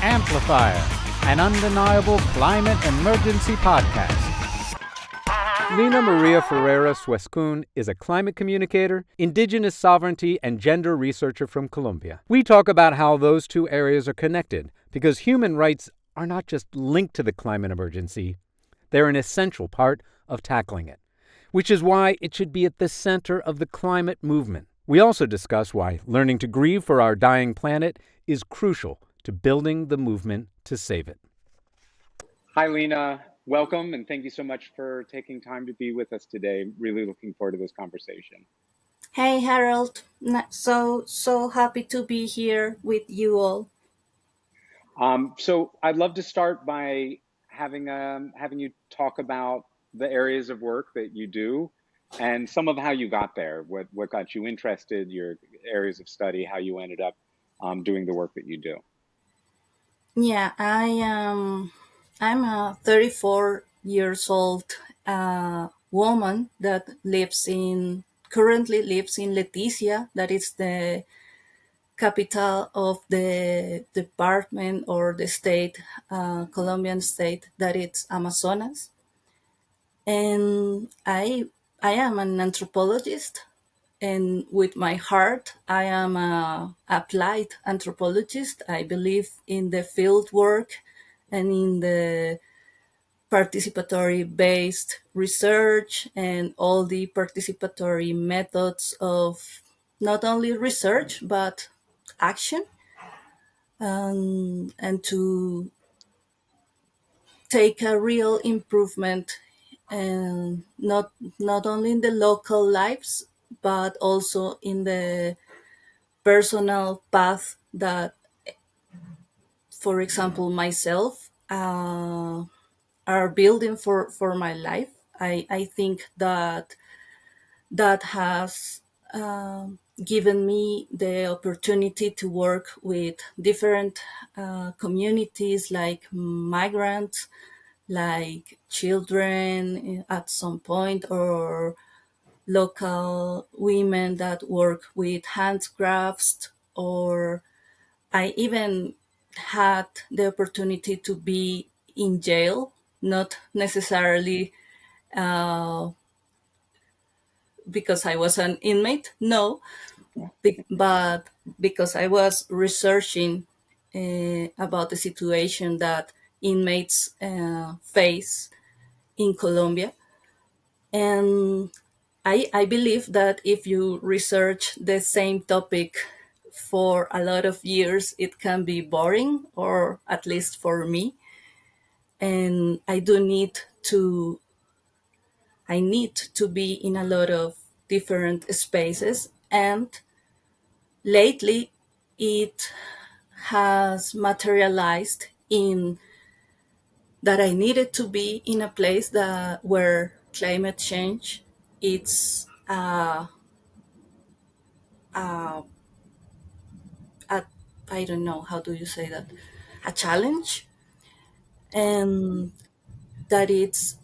Amplifier, an undeniable climate emergency podcast. Lina María Forero Suescún is a climate communicator, indigenous sovereignty, and gender researcher from Colombia. We talk about how those two areas are connected, because human rights are not just linked to the climate emergency, they're an essential part of tackling it, which is why it should be at the center of the climate movement. We also discuss why learning to grieve for our dying planet is crucial to building the movement to save it. Hi, Lina. Welcome, and thank you so much for taking time to be with us today. Really looking forward to this conversation. Hey, Harold. So happy to be here with you all. So I'd love to start by having you talk about the areas of work that you do and some of how you got there, what got you interested, your areas of study, how you ended up doing the work that you do. Yeah, I'm a 34 years old woman that currently lives in Leticia, that is the capital of the department or the state, Colombian state, that it's Amazonas. And I am an anthropologist, and with my heart, I am a applied anthropologist. I believe in the field work and in the participatory based research and all the participatory methods of not only research but action, and to take a real improvement, and not only in the local lives but also in the personal path that, for example, myself are building for my life. I think that has given me the opportunity to work with different communities like migrants, like children at some point, or local women that work with handcrafts, or I even had the opportunity to be in jail, not necessarily uh, because I was an inmate, no, but because I was researching about the situation that inmates face in Colombia. And I believe that if you research the same topic for a lot of years, it can be boring, or at least for me. And I need to be in a lot of different spaces. And lately, it has materialized in that I needed to be in a place where climate change it's a, I don't know how do you say that, a challenge, and that it's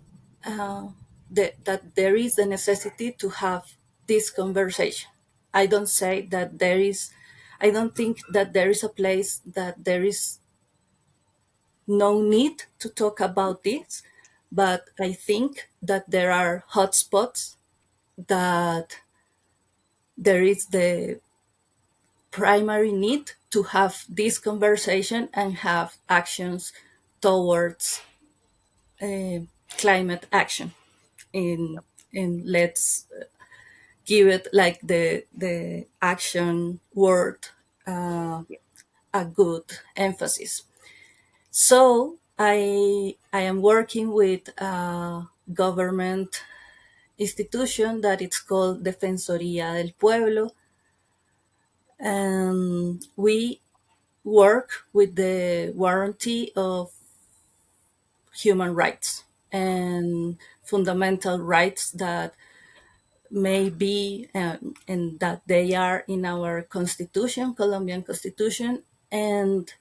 that there is the necessity to have this conversation. I don't say that there is. I don't think that there is a place that there is no need to talk about this, but I think that there are hotspots that there is the primary need to have this conversation and have actions towards uh, climate action. In and let's give it like the action word a good emphasis. So I am working with a government institution that it's called Defensoría del Pueblo, and we work with the warranty of human rights and fundamental rights that may be and that they are in our constitution, Colombian constitution. And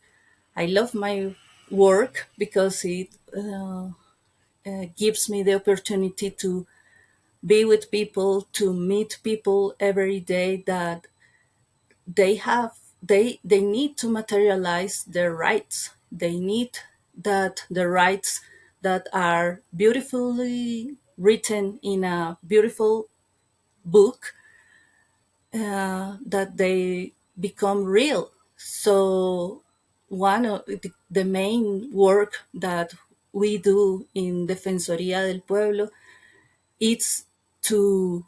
I love my work because it gives me the opportunity to be with people, to meet people every day that they have they need to materialize their rights. they need that the rights that are beautifully written in a beautiful book, that they become real. So one of the main work that we do in Defensoría del Pueblo is to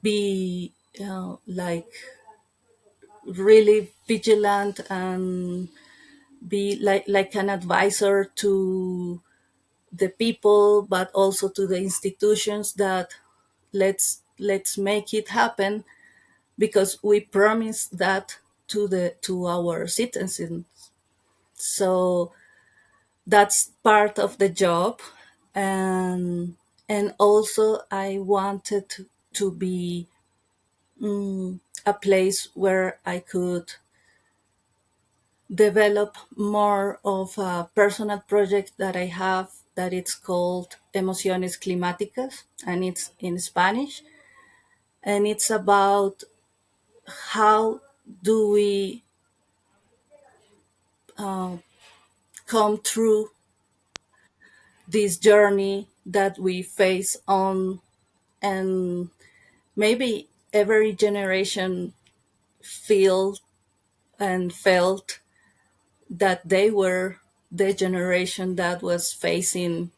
be like really vigilant and be like an advisor to the people, but also to the institutions, that let's make it happen, because we promise that to our citizens. So that's part of the job. And also I wanted to be a place where I could develop more of a personal project that I have, that it's called Emociones Climáticas, and it's in Spanish, and it's about how do we come through this journey that we face on. And maybe every generation feel and felt that they were the generation that was facing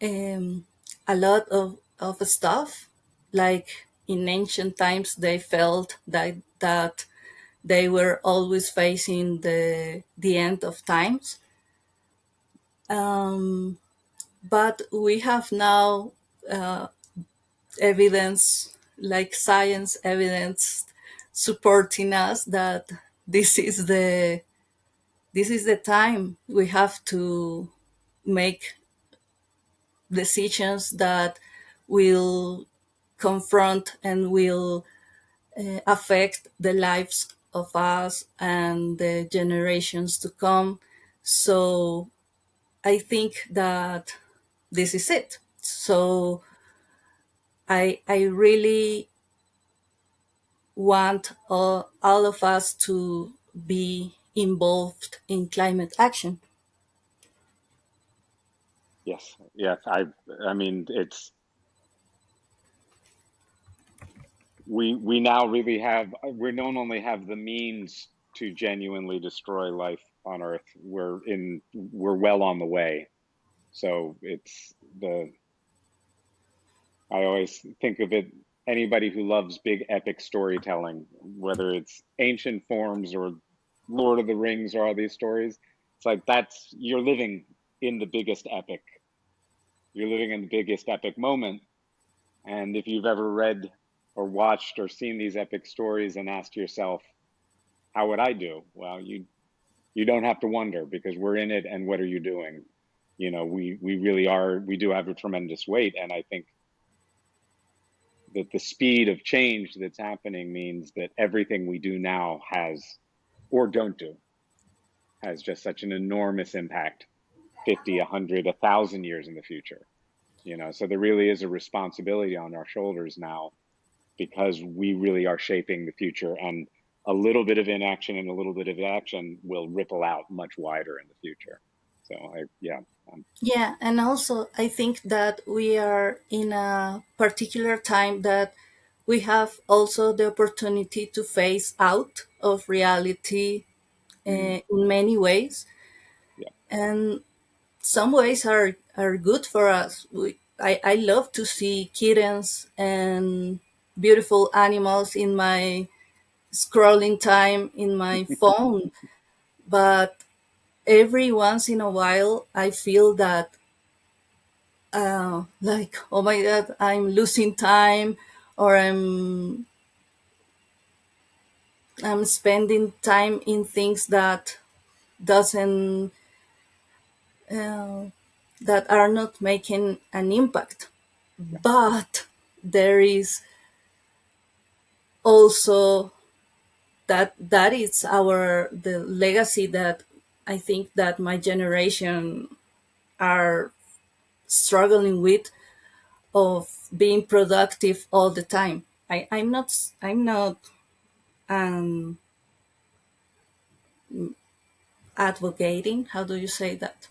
um, a lot of stuff. Like in ancient times, they felt that they were always facing the end of times. But we have now evidence, like science evidence, supporting us that this is the this is the time we have to make decisions that will confront and will affect the lives of us and the generations to come. So I think that this is it. So I really want all of us to be involved in climate action. Yes, yes. I mean, it's we now really have. We don't only have the means to genuinely destroy life on Earth. We're well on the way. So it's the. I always think of it. Anybody who loves big epic storytelling, whether it's ancient forms or Lord of the Rings or all these stories, it's like that's you're living in the biggest epic. You're living in the biggest epic moment. And if you've ever read or watched or seen these epic stories and asked yourself, how would I do? Well, you don't have to wonder because we're in it and what are you doing? We really are, we do have a tremendous weight. And I think that the speed of change that's happening means that everything we do now has or don't do has just such an enormous impact 50, 100, 1,000 years in the future. So there really is a responsibility on our shoulders now because we really are shaping the future, and a little bit of inaction and a little bit of action will ripple out much wider in the future. So yeah. Yeah, and also I think that we are in a particular time that we have also the opportunity to phase out of reality Mm, in many ways. yeah, And some ways are good for us. I love to see kittens and beautiful animals in my scrolling time in my phone. But every once in a while, I feel that, like, oh my God, I'm losing time, or I'm spending time in things that doesn't uh, that are not making an impact. yeah, But there is also that is our the legacy that I think that my generation are struggling with, of being productive all the time. I'm not um, advocating. How do you say that?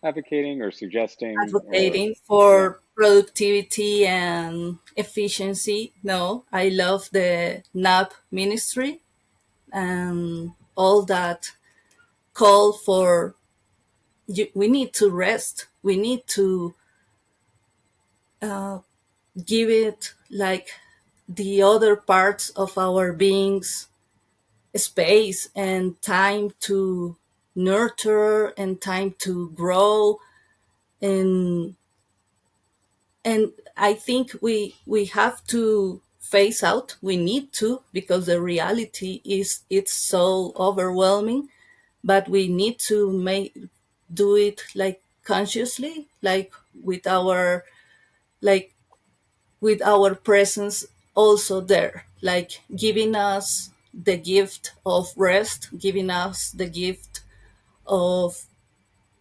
Advocating or suggesting or, Advocating yeah. for productivity and efficiency. No, I love the NAP ministry and all that call for we need to rest. We need to give it like the other parts of our beings space and time to nurture and time to grow, and I think we have to phase out. We need to, because the reality is it's so overwhelming, but we need to make do it like consciously, like with our like with our presence also there, like giving us the gift of rest, giving us the gift of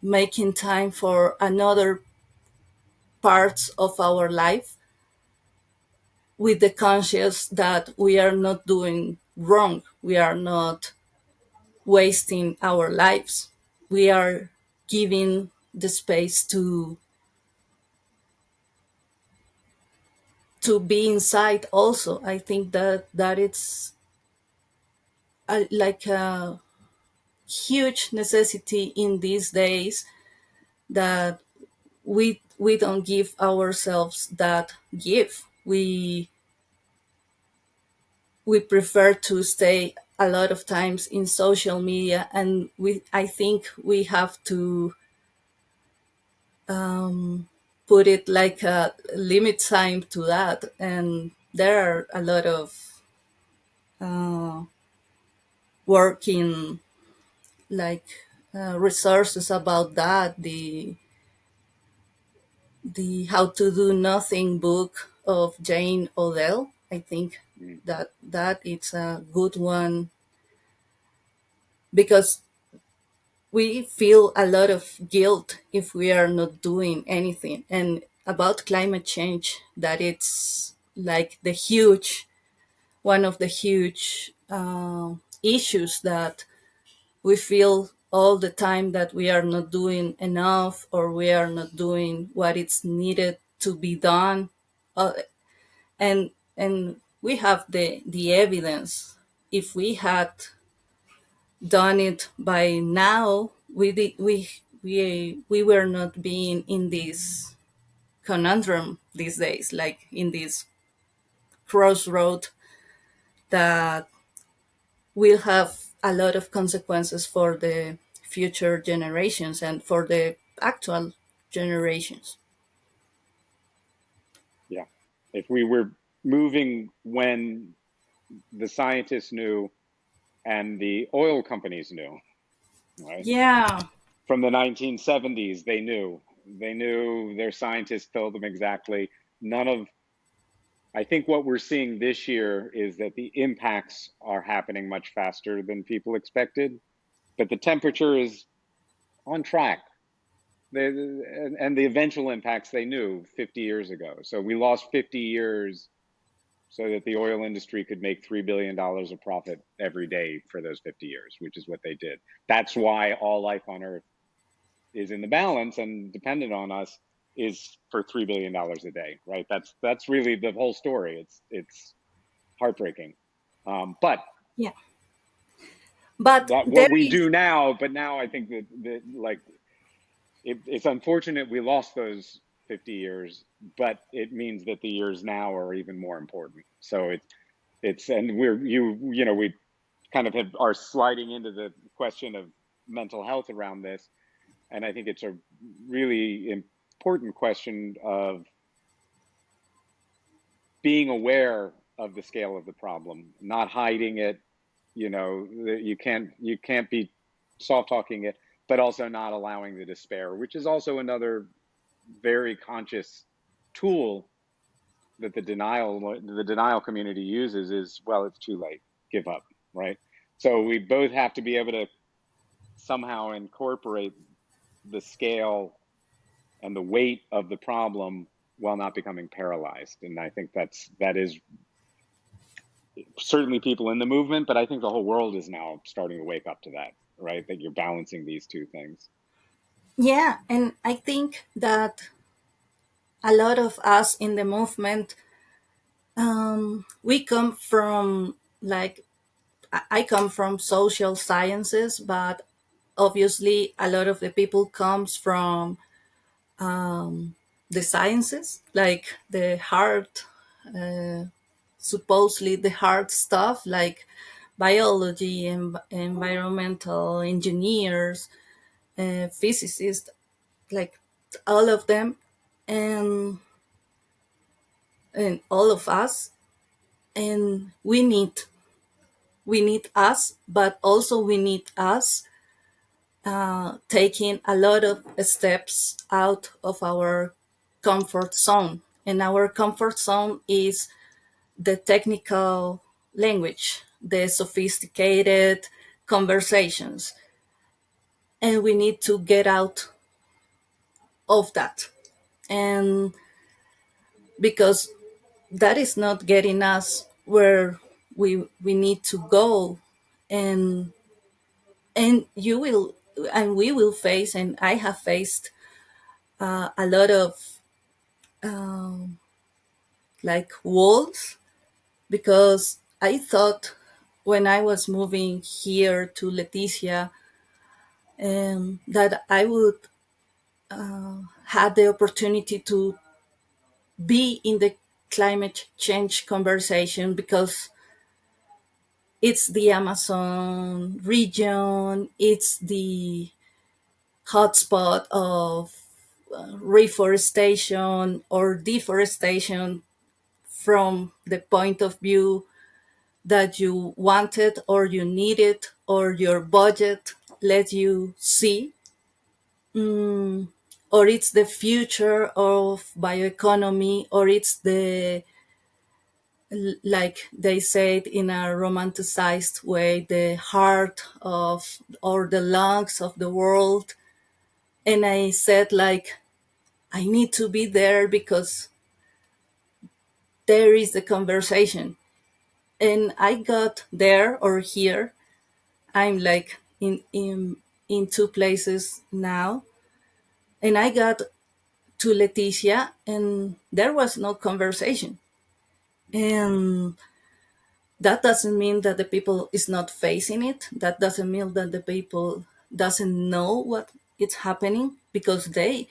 making time for another parts of our life, with the conscious that we are not doing wrong, we are not wasting our lives, we are giving the space to be inside also. I think that it's like a huge necessity in these days, that we don't give ourselves that gift. We prefer to stay a lot of times in social media, and we I think we have to put it like a limit time to that. And there are a lot of working like resources about that. The How to Do Nothing book of Jane Odell. I think Mhm. that it's a good one, because we feel a lot of guilt if we are not doing anything. And about climate change, that it's like the huge one of the huge issues, that we feel all the time that we are not doing enough, or we are not doing what is needed to be done. uh, and we have the evidence. If we had done it by now, we were not being in this conundrum these days, like in this crossroad that will have a lot of consequences for the future generations and for the actual generations. Yeah. If we were moving when the scientists knew and the oil companies knew, right? Yeah, From the 1970s, they knew. They knew, their scientists told them exactly. None of, I think what we're seeing this year is that the impacts are happening much faster than people expected, but the temperature is on track. And the eventual impacts they knew 50 years ago. So we lost 50 years so that the oil industry could make $3 billion of profit every day for those 50 years, which is what they did. That's why all life on Earth is in the balance and dependent on us, is for $3 billion a day, right? That's really the whole story. It's heartbreaking. But yeah. But that there what we is, do now, but now I think that like it's unfortunate we lost those 50 years, but it means that the years now are even more important. So it's and we kind of are sliding into the question of mental health around this, and I think it's a really important question of being aware of the scale of the problem, not hiding it. You can't be soft talking it, but also not allowing the despair, which is also another very conscious tool that the denial community uses. Is, well, it's too late, give up, right? So we both have to be able to somehow incorporate the scale and the weight of the problem while not becoming paralyzed. And I think that is certainly people in the movement, but I think the whole world is now starting to wake up to that, right? That you're balancing these two things. Yeah, and I think that a lot of us in the movement, we come from like I come from social sciences, but obviously a lot of the people comes from the sciences, like the hard, supposedly the hard stuff, like biology and environmental engineers, physicists, like all of them, and all of us, and we need us, but also we need us taking a lot of steps out of our comfort zone. And our comfort zone is the technical language, the sophisticated conversations. And we need to get out of that. And because that is not getting us where we need to go. And you will, and we will face, and I have faced a lot of like walls, because I thought when I was moving here to Leticia, that I would have the opportunity to be in the climate change conversation, because it's the Amazon region, it's the hotspot of reforestation or deforestation from the point of view that you wanted or you needed or your budget let you see. Or it's the future of bioeconomy, or it's the, like they said in a romanticized way, the heart of or the lungs of the world. And I said, like, I need to be there because there is the conversation. And I got there or here. I'm like in two places now. And I got to Leticia and there was no conversation. And that doesn't mean that the people is not facing it. That doesn't mean that the people doesn't know what is happening, because they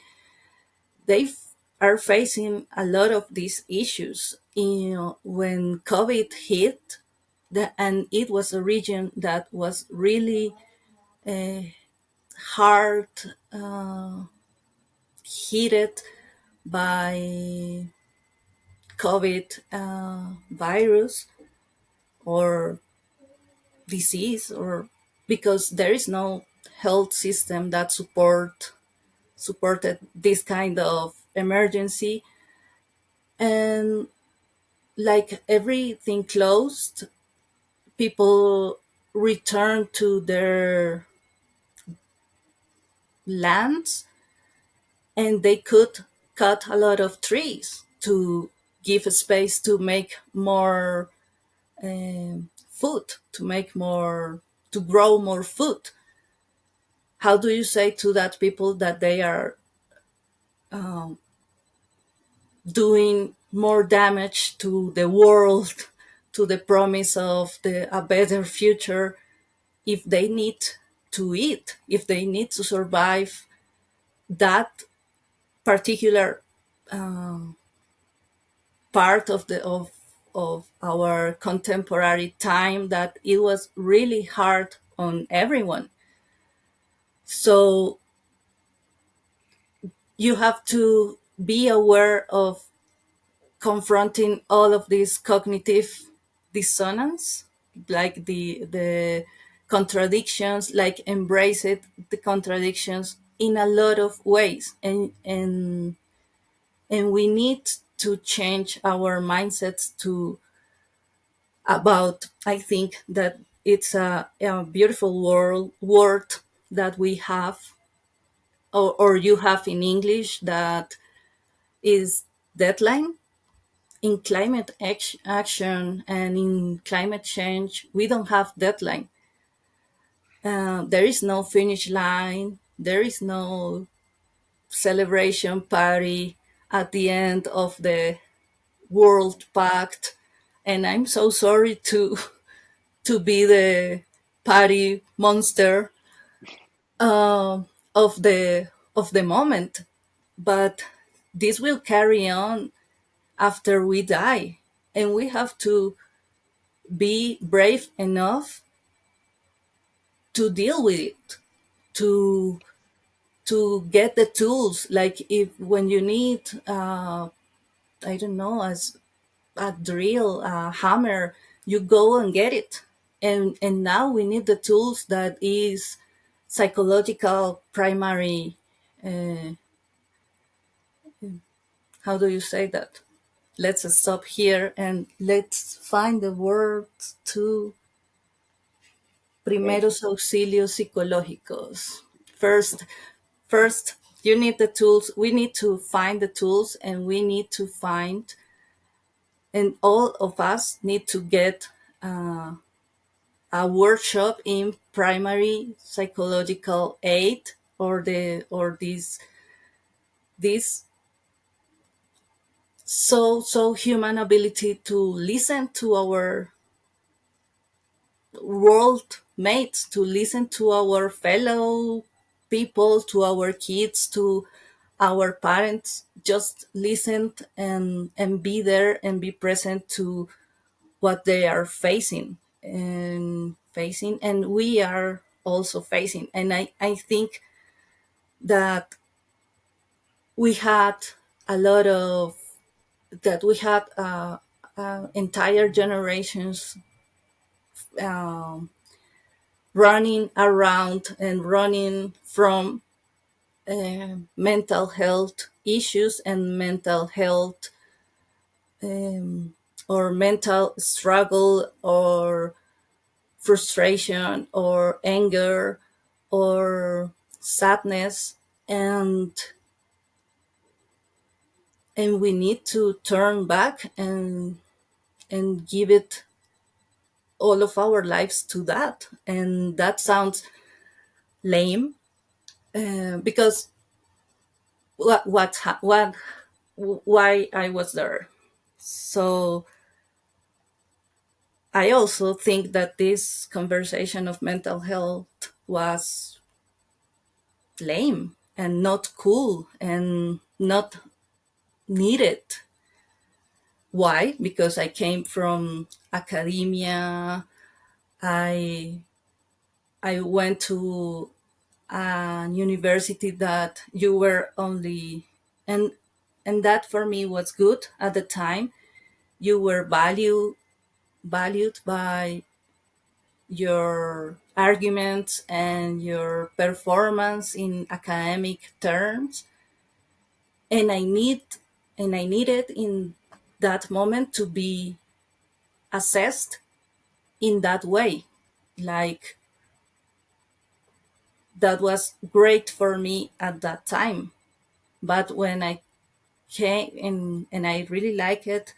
are facing a lot of these issues. When COVID hit, and it was a region that was really hard hit by COVID virus or disease, or because there is no health system that supported this kind of emergency. And like everything closed, people returned to their lands, and they could cut a lot of trees to give space to make more food, to make more, to grow more food. How do you say to that people that they are doing more damage to the world, to the promise of a better future, if they need to eat, if they need to survive that particular part of our contemporary time, that it was really hard on everyone. So you have to be aware of confronting all of this cognitive dissonance, like the contradictions, like embrace it, the contradictions in a lot of ways. And we need to change our mindsets to about, I think that it's a beautiful word that we have, or you have in English, that is deadline. in climate action and in climate change, we don't have deadline. There is no finish line. There is no celebration party at the end of the World Pact. And I'm so sorry to be the party monster of the moment, but this will carry on after we die, and we have to be brave enough to deal with it, to get the tools. Like if when you need, I don't know, as a drill, a hammer, you go and get it. And now we need the tools that is psychological primary. Uh, how do you say that? Let's stop here and let's find the word to Well, primeros auxilios psicológicos. First, you need the tools. We need to find the tools, and we need to find, and all of us need to get a workshop in primary psychological aid, or this so human ability to listen to our world mates, to listen to our fellow people, to our kids, to our parents. Just listen and be there and be present to what they are facing, and we are also facing. And I think that we had a lot of that we had entire generations um, running around and running from mental health issues and mental health, um, or mental struggle, or frustration, or anger, or sadness, and we need to turn back and give it all of our lives to that. And that sounds lame, because what why I was there. So I also think that this conversation of mental health was lame and not cool and not needed. Why? Because I came from academia. I I went to a university that you were only, and that for me was good at the time. You were valued by your arguments and your performance in academic terms, and I needed in that moment to be assessed in that way. Like, that was great for me at that time. But when I came and I really like it,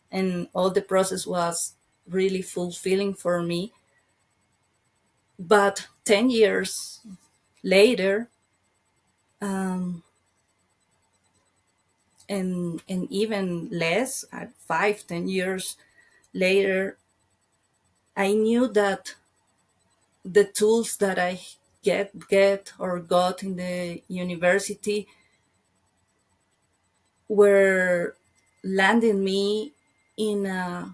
and all the process was really fulfilling for me. But 10 years later, um, and even less, 5, 10 years later, I knew that the tools that I get or got in the university were landing me in a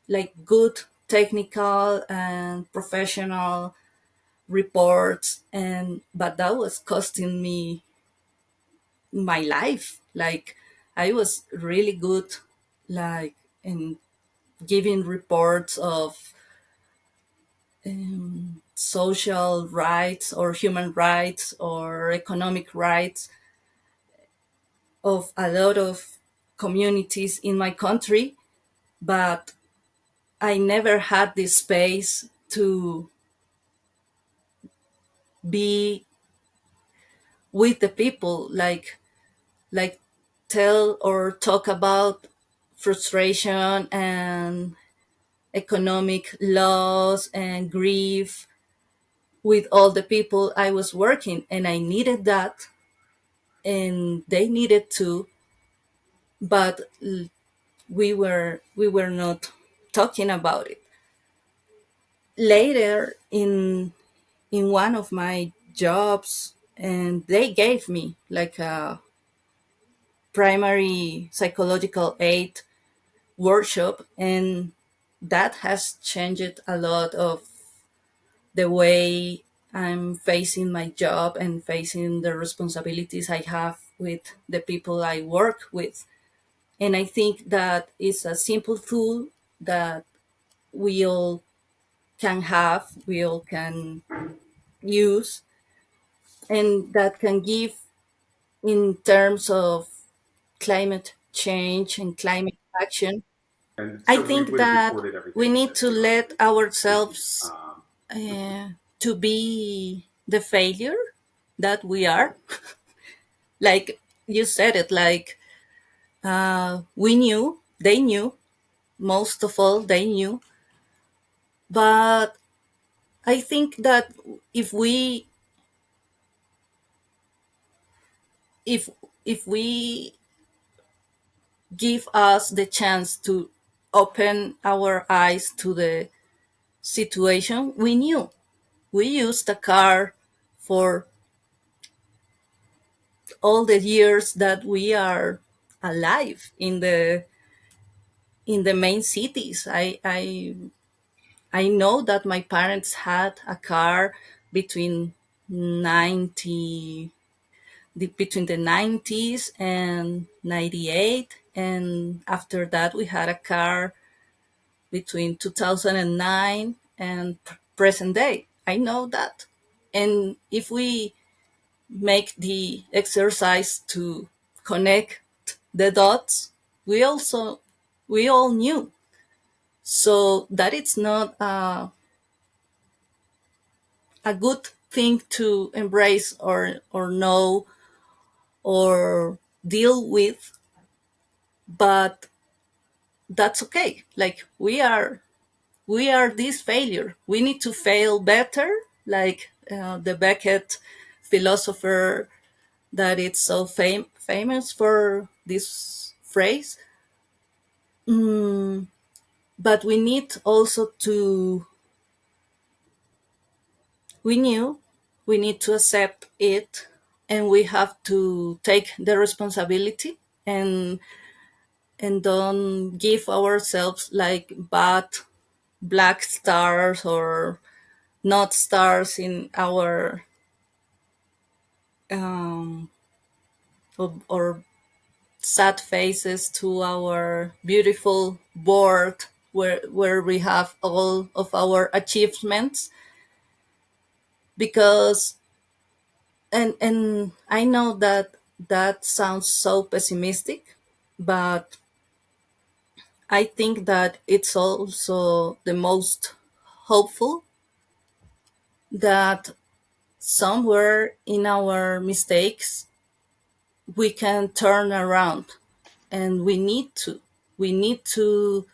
like good technical and professional reports, and but that was costing me my life. Like, I was really good, like, in giving reports of social rights or human rights or economic rights of a lot of communities in my country, but I never had the space to be with the people, like tell or talk about frustration and economic loss and grief with all the people I was working, and I needed that, and they needed to, but we were not talking about it. Later in one of my jobs, and they gave me like a primary psychological aid workshop, and that has changed a lot of the way I'm facing my job and facing the responsibilities I have with the people I work with. And I think that is a simple tool that we all can have, we all can use, and that can give in terms of climate change and climate action. I think that we need to let ourselves to be the failure that we are. Like you said it, like we knew, they knew, most of all, they knew. But I think that if we if if we give us the chance to open our eyes to the situation, we knew. We used a car for all the years that we are alive in the main cities. I know that my parents had a car between 90 between the 90s and 98, and after that we had a car between 2009 and present day. I know that. And if we make the exercise to connect the dots, we also we all knew. So that it's not a good thing to embrace or know or deal with, but that's okay. Like we are this failure. We need to fail better, like the Beckett philosopher that it's so famous for this phrase. Mm, but we need also to we knew we need to accept it, and we have to take the responsibility, and don't give ourselves like bad black stars or not stars in our um, or sad faces to our beautiful board where we have all of our achievements, because and I know that that sounds so pessimistic, but I think that it's also the most hopeful, that somewhere in our mistakes we can turn around, and we need to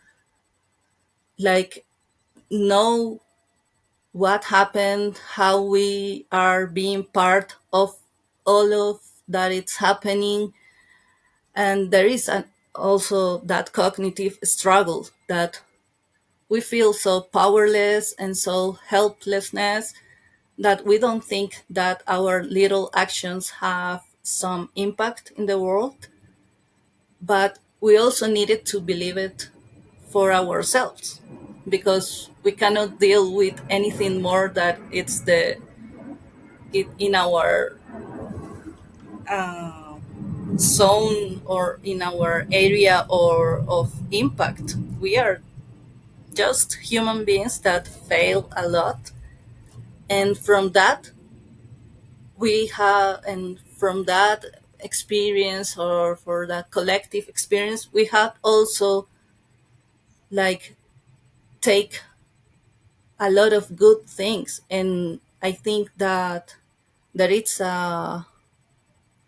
like know what happened, how we are being part of all of that it's happening. And there is also that cognitive struggle that we feel so powerless and so helplessness that we don't think that our little actions have some impact in the world. But we also needed to believe it for ourselves, because we cannot deal with anything more that it's in our uh, zone or in our area or of impact. We are just human beings that fail a lot, and from that experience, or for that collective experience, we have also like take a lot of good things. And I think that it's a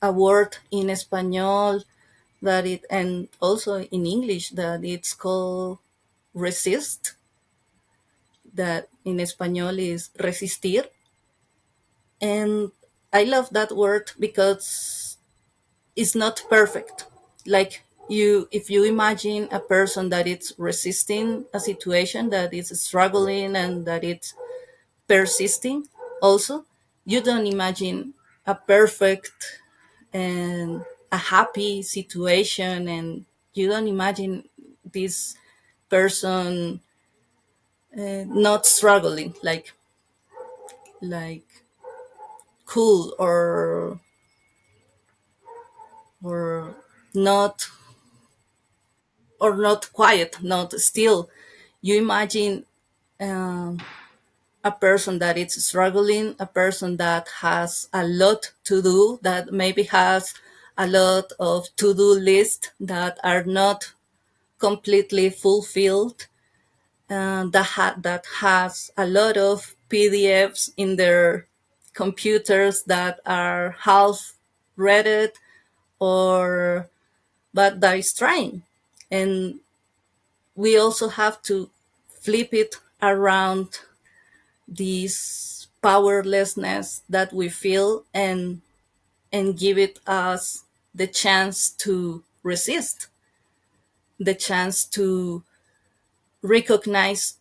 word in Espanol that it, and also in English that it's called resist, that in Espanol is resistir. And I love that word because it's not perfect. Like you, if you imagine a person that is resisting a situation, that is struggling and that it's persisting, also, you don't imagine a perfect and a happy situation, and you don't imagine this person not struggling, like cool or not, or not quiet, not still. You imagine a person that is struggling, a person that has a lot to do, that maybe has a lot of to-do lists that are not completely fulfilled, that has a lot of PDFs in their computers that are half read, or but that is trying. And we also have to flip it around, this powerlessness that we feel, and give it us the chance to resist, the chance to recognize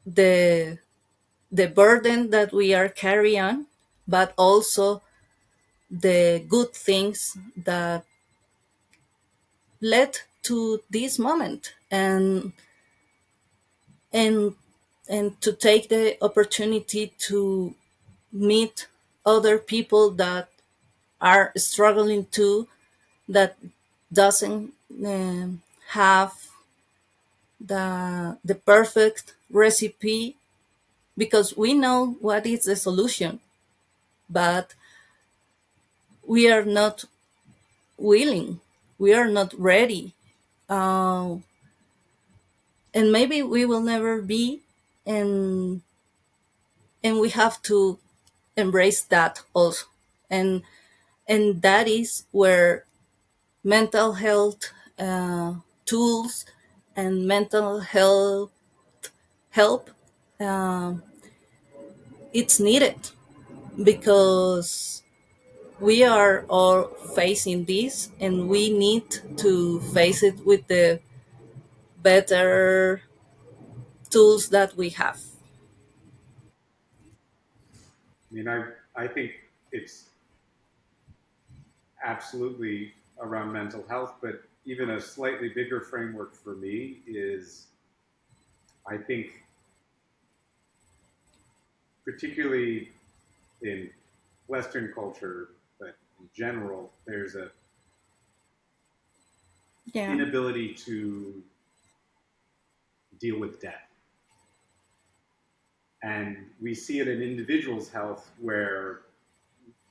the the burden that we are carrying on, but also the good things that led to this moment, and and to take the opportunity to meet other people that are struggling too, that doesn't have the perfect recipe, because we know what is the solution, but we are not willing, we are not ready, uh, and maybe we will never be, and and we have to embrace that also. And and that is where mental health tools and mental health help, um, it's needed, because we are all facing this, and we need to face it with the better tools that we have. I mean, I think it's absolutely around mental health, but even a slightly bigger framework for me is, I think, particularly in Western culture, but in general, there's a Yeah. inability to deal with death. And we see it in individuals' health where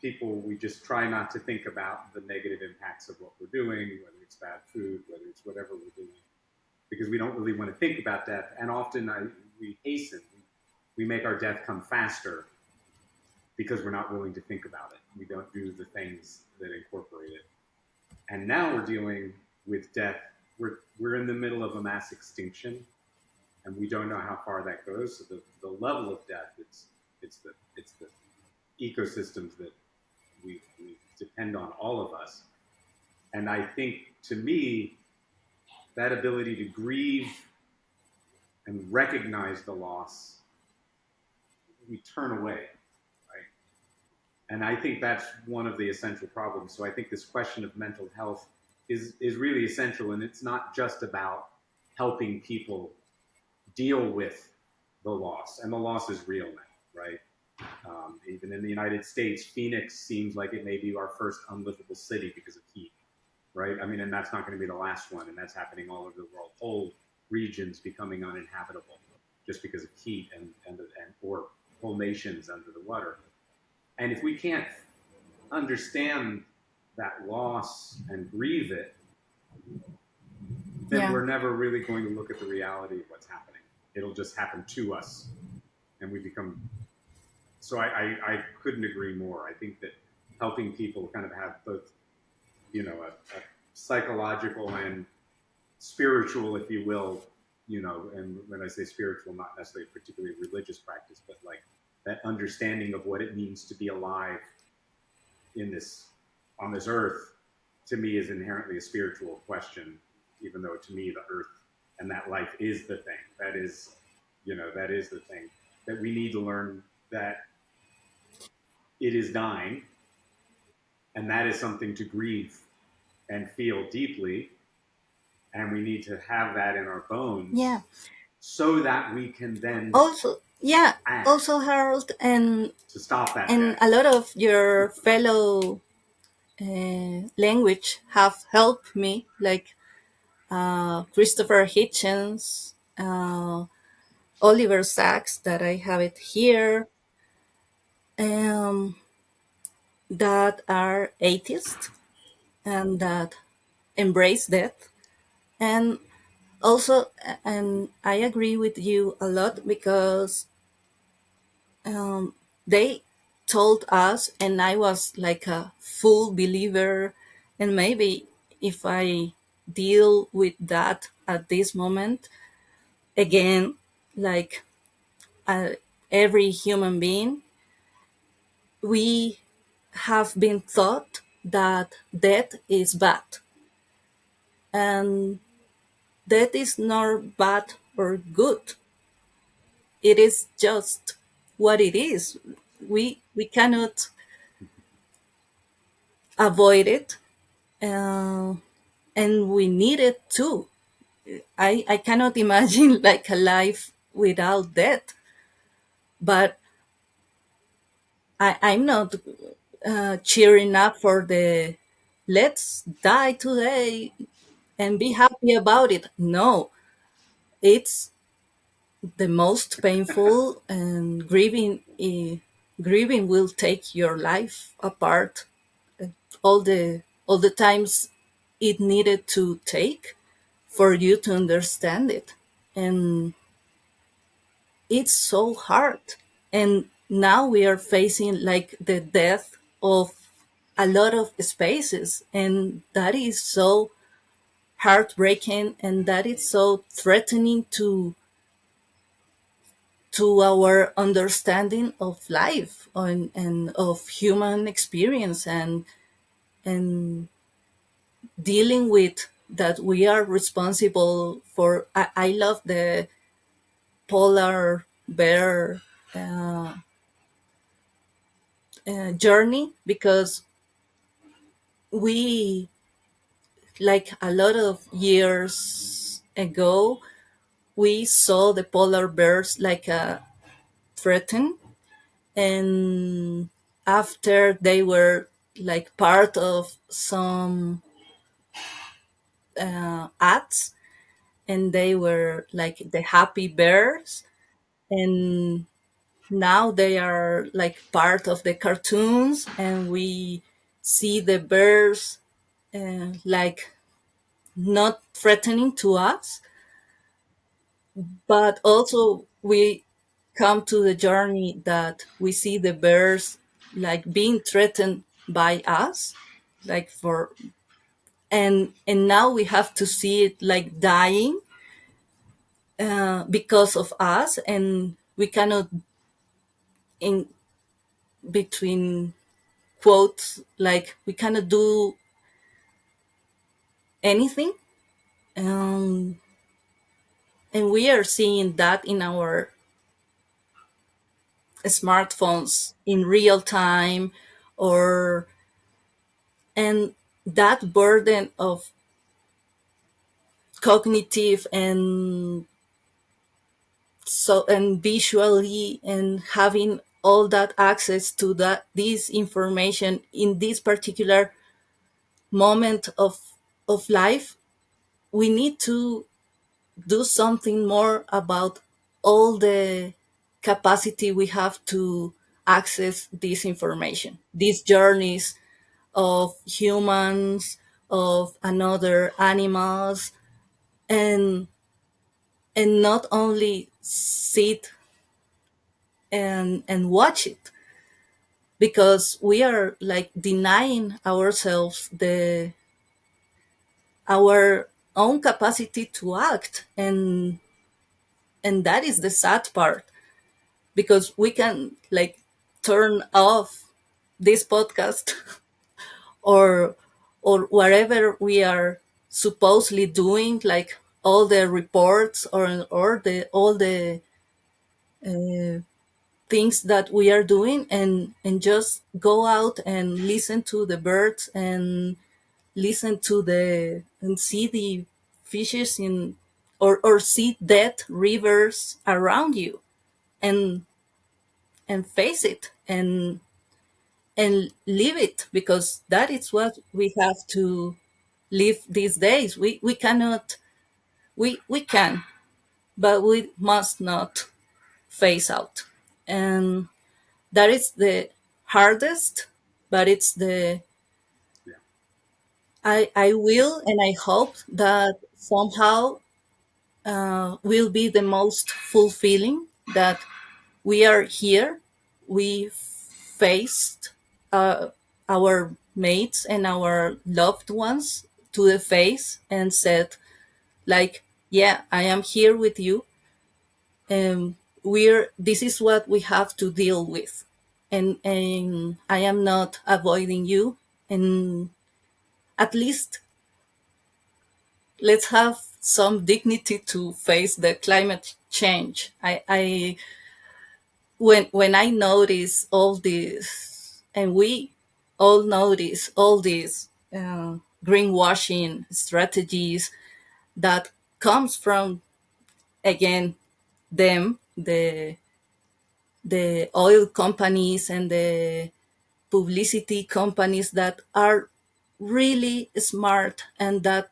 people, we just try not to think about the negative impacts of what we're doing, whether it's bad food, whether it's whatever we're doing, because we don't really want to think about death. And often we hasten, we make our death come faster because we're not willing to think about it. We don't do the things that incorporate it. And now we're dealing with death. We're in the middle of a mass extinction, and we don't know how far that goes. So the level of death, it's the ecosystems that we depend on, all of us. And I think, to me, that ability to grieve and recognize the loss, we turn away, right? And I think that's one of the essential problems. So I think this question of mental health is really essential, and it's not just about helping people deal with the loss, and the loss is real now, right? Even in the United States, Phoenix seems like it may be our first unlivable city because of heat, right? I mean, and that's not going to be the last one, and that's happening all over the world. Whole regions becoming uninhabitable just because of heat, and or whole nations under the water. And if we can't understand that loss and grieve it, then Yeah. we're never really going to look at the reality of what's happening. It'll just happen to us, and we become. So I couldn't agree more. I think that helping people kind of have both, a psychological and spiritual, if you will, and when I say spiritual, not necessarily particularly religious practice, but like that understanding of what it means to be alive in this on this earth, to me is inherently a spiritual question, even though to me the earth and that life is the thing. That is the thing that we need to learn, that it is dying, and that is something to grieve and feel deeply, and we need to have that in our bones, Yeah. so that we can then Also, yeah. act Also, Harold, to stop that and death. a lot of your fellow language have helped me, like Christopher Hitchens, Oliver Sacks, that I have it here, um, that are atheists and that embrace death. And also, and I agree with you a lot, because they told us, and I was like a full believer, and maybe if I deal with that at this moment again, like uh, every human being, we have been taught that death is bad, and death is not bad or good. It is just what it is. We cannot avoid it, uh, and we need it too. I cannot imagine like a life without death, but I'm not cheering up for the let's die today and be happy about it. No, it's the most painful, and grieving will take your life apart, all the times it needed to take for you to understand it. And it's so hard. And now we are facing like the death of a lot of spaces, and that is so heartbreaking, and that is so threatening to our understanding of life and of human experience, and dealing with that we are responsible for. I love the polar bear journey, because we, like a lot of years ago, we saw the polar bears like a threaten, and after they were like part of some ads, and they were like the happy bears, and now they are like part of the cartoons, and we see the bears like not threatening to us, but also we come to the journey that we see the bears like being threatened by us, like for, and now we have to see it like dying because of us, and we cannot, in between quotes, like we cannot do anything. um, and we are seeing that in our smartphones in real time, or and that burden of cognitive and so and visually, and having all that access to that this information in this particular moment of life, we need to do something more about all the capacity we have to access this information, these journeys of humans, of another animals, and not only sit and watch it, because we are like denying ourselves our own capacity to act. And that is the sad part, because we can like turn off this podcast or whatever we are supposedly doing, like all the reports or the all the uh, things that we are doing, and just go out and listen to the birds, and listen to the and see the fishes in, or see dead rivers around you, and face it, and live it, because that is what we have to live these days. We cannot, we can, but we must not phase out. And that is the hardest, but it's the, I will, and I hope that somehow will be the most fulfilling, that we are here, we faced our mates and our loved ones to the face and said, like, yeah, I am here with you, and we're this is what we have to deal with, and I am not avoiding you, and at least let's have some dignity to face the climate change. I when I notice all this, and we all notice all these greenwashing strategies that comes from, again, them, the oil companies and the publicity companies that are really smart and that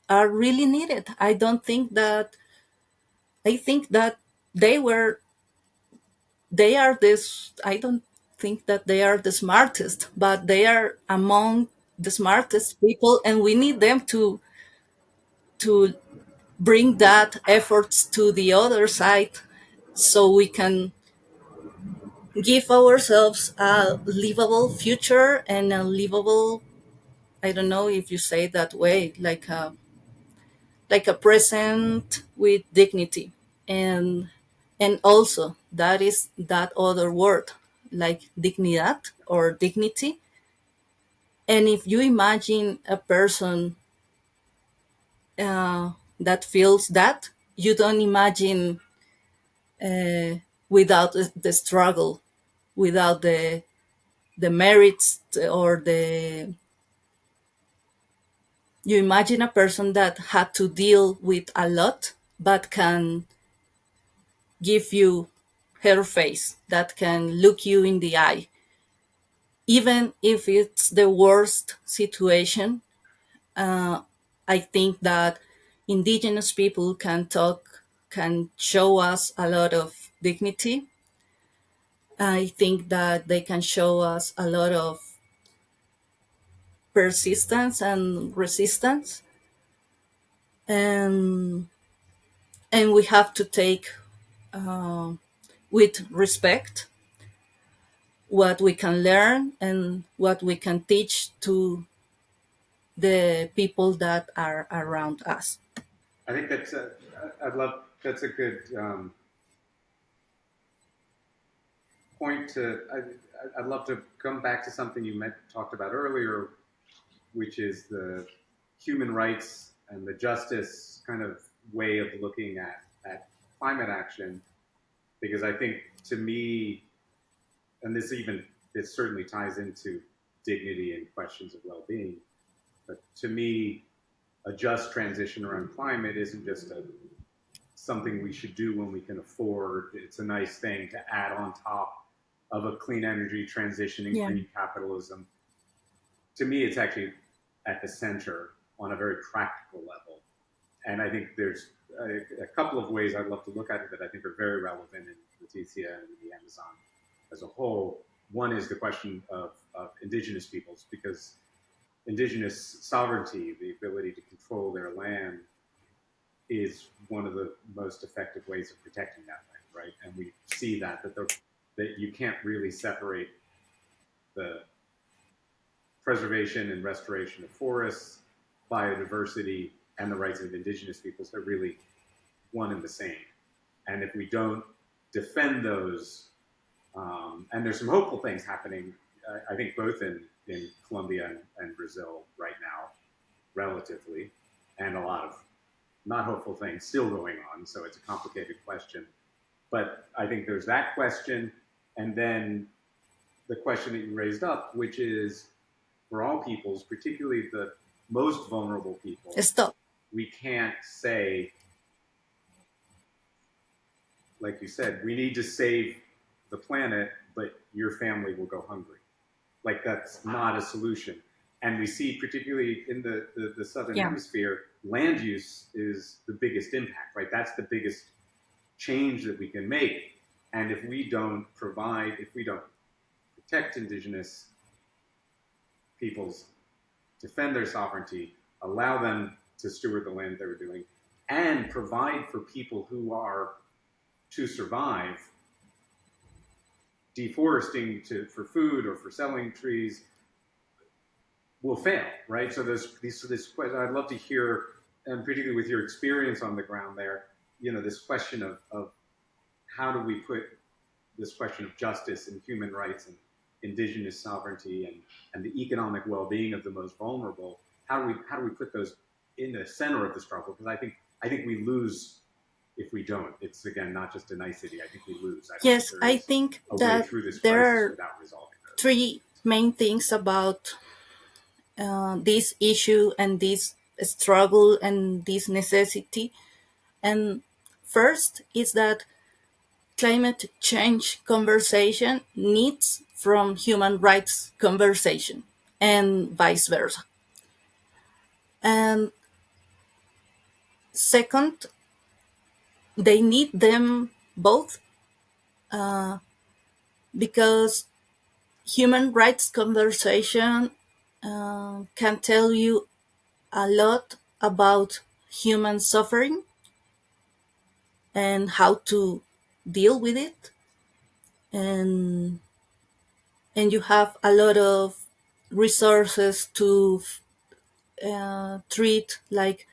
are really needed. I think that they were they are this I don't think that they are the smartest, but they are among the smartest people, and we need them to bring that efforts to the other side, so we can give ourselves a livable future and a livable, I don't know if you say it that way, like a present with dignity. And also that is that other word, like dignidad or dignity. And if you imagine a person that feels that, you don't imagine uh, without the struggle, without the merits, or the you imagine a person that had to deal with a lot, but can give you her face, that can look you in the eye, even if it's the worst situation. uh, I think that indigenous people can show us a lot of dignity. I think that they can show us a lot of persistence and resistance, and we have to take with respect what we can learn and what we can teach to the people that are around us. I think that's a good point I'd love to come back to something you talked about earlier, which is the human rights and the justice kind of way of looking at climate action. Because I think, to me, and this certainly ties into dignity and questions of well-being, but to me, a just transition around climate isn't just something we should do when we can afford. It's a nice thing to add on top of a clean energy transition and green capitalism. To me, it's actually at the center on a very practical level. And I think there's a couple of ways I'd love to look at it that I think are very relevant in Leticia and the Amazon as a whole. One is the question of indigenous peoples, because indigenous sovereignty, the ability to control their land, is one of the most effective ways of protecting that land, right? And we see that you can't really separate the preservation and restoration of forests biodiversity and the rights of indigenous peoples are really one and the same. And if we don't defend those, and there's some hopeful things happening, I think both in Colombia and Brazil right now, relatively, and a lot of not hopeful things still going on. So it's a complicated question. But I think there's that question, and then the question that you raised up, which is for all peoples, particularly the most vulnerable people, Stop. we can't say, like you said, we need to save the planet, but your family will go hungry. Like that's not a solution. And we see, particularly in the Southern Hemisphere, land use is the biggest impact, right? That's the biggest change that we can make. And if we don't provide, if we don't protect indigenous peoples, defend their sovereignty, allow them to steward the land they were doing, and provide for people who are to survive, deforesting for food or for selling trees will fail, right? So this question, I'd love to hear, and particularly with your experience on the ground there, this question of how do we put this question of justice and human rights and indigenous sovereignty and the economic well-being of the most vulnerable, how do we put those in the center of the struggle? Because I think we lose if we don't. It's again not just a nicety. I think we lose. Yes, I think that there are three main things about this issue and this struggle and this necessity. And first is that climate change conversation needs from human rights conversation and vice versa. And second, they need them both because human rights conversation can tell you a lot about human suffering and how to deal with it. And you have a lot of resources to treat like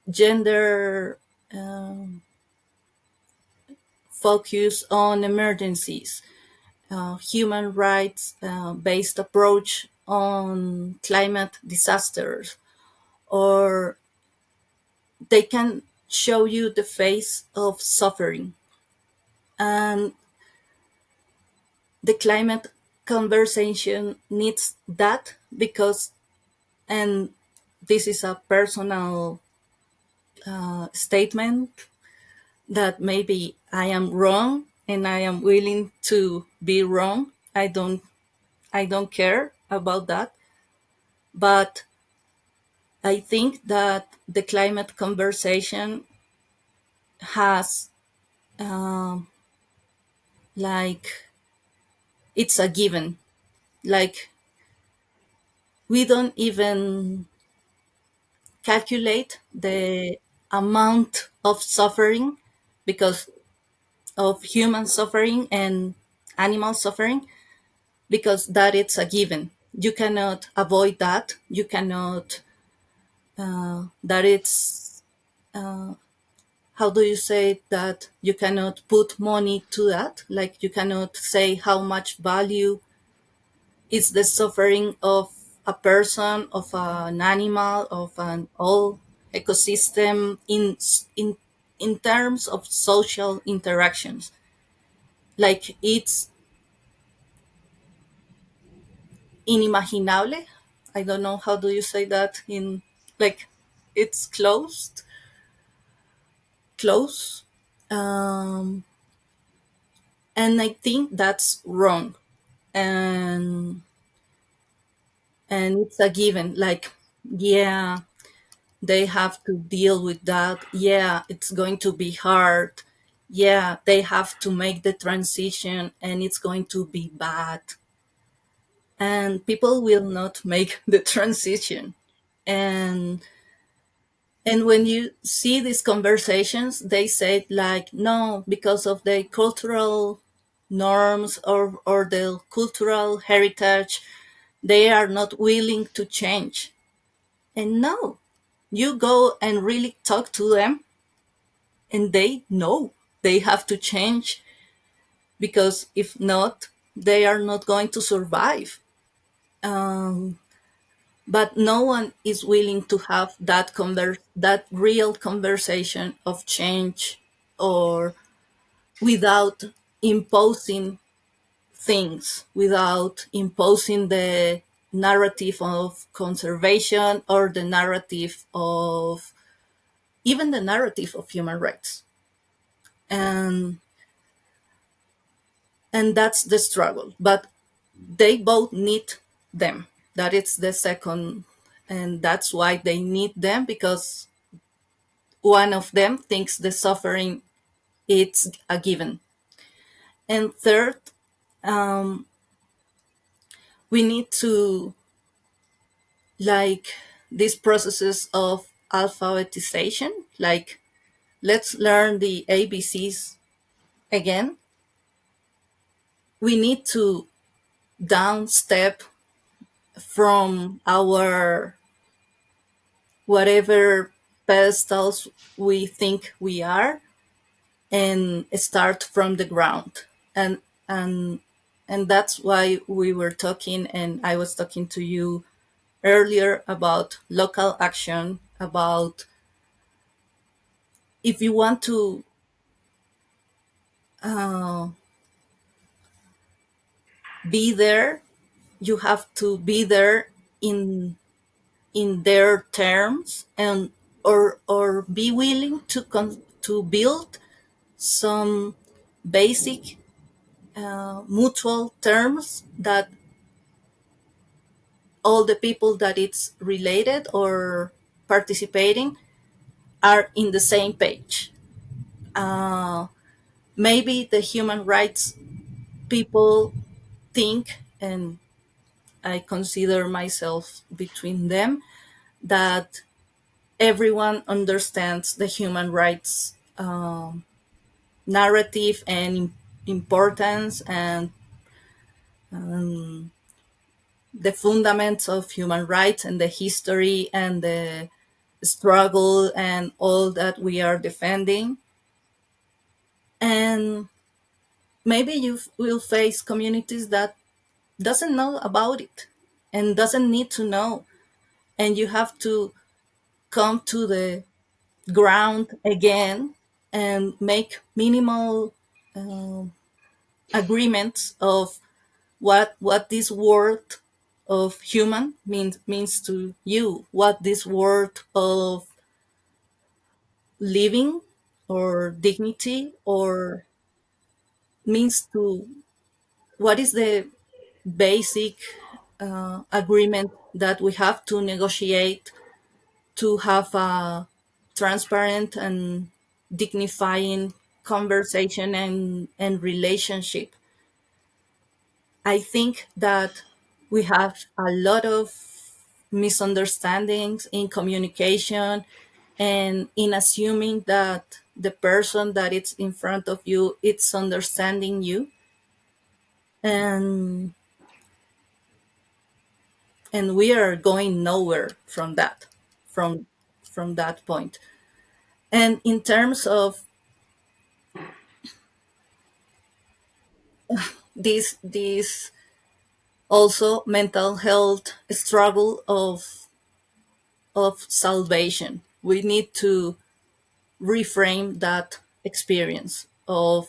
gender focus on emergencies, human rights based approach on climate disasters, or they can show you the face of suffering. And the climate conversation needs that because, and this is a personal statement, that maybe I am wrong and I am willing to be wrong. I don't care about that. But I think that the climate conversation has like it's a given. Like we don't even calculate the amount of suffering because of human suffering and animal suffering, because that it's a given. You cannot avoid that. You cannot that it's how do you say that you cannot put money to that? Like you cannot say how much value is the suffering of a person, of an animal, of an whole ecosystem in terms of social interactions. Like it's inimaginable. I don't know how do you say that in like it's close. Um, and I think that's wrong. And it's a given. Like, yeah, they have to deal with that. Yeah, it's going to be hard. Yeah, they have to make the transition and it's going to be bad. And people will not make the transition. And when you see these conversations, they say like, no, because of the cultural norms or the cultural heritage, they are not willing to change. And no, you go and really talk to them, and they know they have to change, because if not, they are not going to survive. Um, but no one is willing to have that real conversation of change, or without imposing things, without imposing the narrative of conservation, or the narrative of, even the narrative of human rights. And and that's the struggle, but they both need them. That is the second, and that's why they need them, because one of them thinks the suffering it's a given. And third, um, we need to, like, these processes of alphabetization, like, let's learn the ABCs again. We need to down step from our whatever pedestals we think we are, and start from the ground. And and and that's why we were talking, and I was talking to you earlier about local action, about, if you want to uh, be there, you have to be there in their terms, and or be willing to build some basic mutual terms, that all the people that it's related or participating are in the same page. Uh, Maybe the human rights people think, and I consider myself between them, that everyone understands the human rights narrative and importance, and um, the fundaments of human rights, and the history, and the struggle, and all that we are defending. And maybe you will face communities that doesn't know about it, and doesn't need to know, and you have to come to the ground again, and make minimal agreements of what this word of human means to you, what this word of living or dignity or means to, what is the basic agreement that we have to negotiate to have a transparent and dignifying conversation and relationship. I think that we have a lot of misunderstandings in communication, and in assuming that the person that is in front of you it's understanding you, and we are going nowhere from that, from that point. And in terms of this also mental health struggle of salvation, we need to reframe that experience of,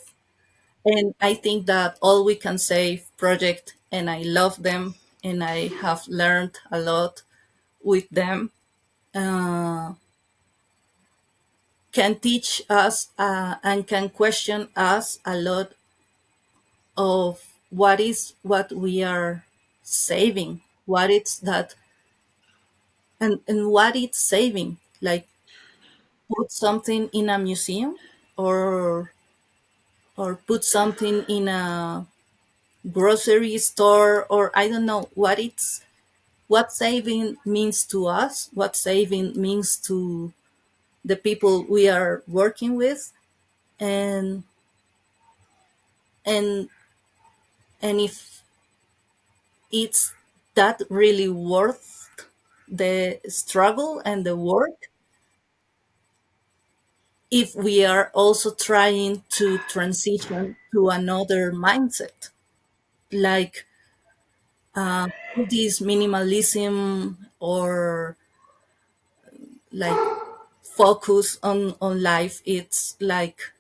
and I think that all we can say project, and I love them, and I have learned a lot with them, uh, can teach us and can question us a lot of what we are saving, what it's that, and what it's saving, like, put something in a museum, or put something in a grocery store, or I don't know what saving means to us, what saving means to the people we are working with, and and and if it's that really worth the struggle and the work. if we are also trying to transition to another mindset, like this minimalism, or like focus on life. It's like,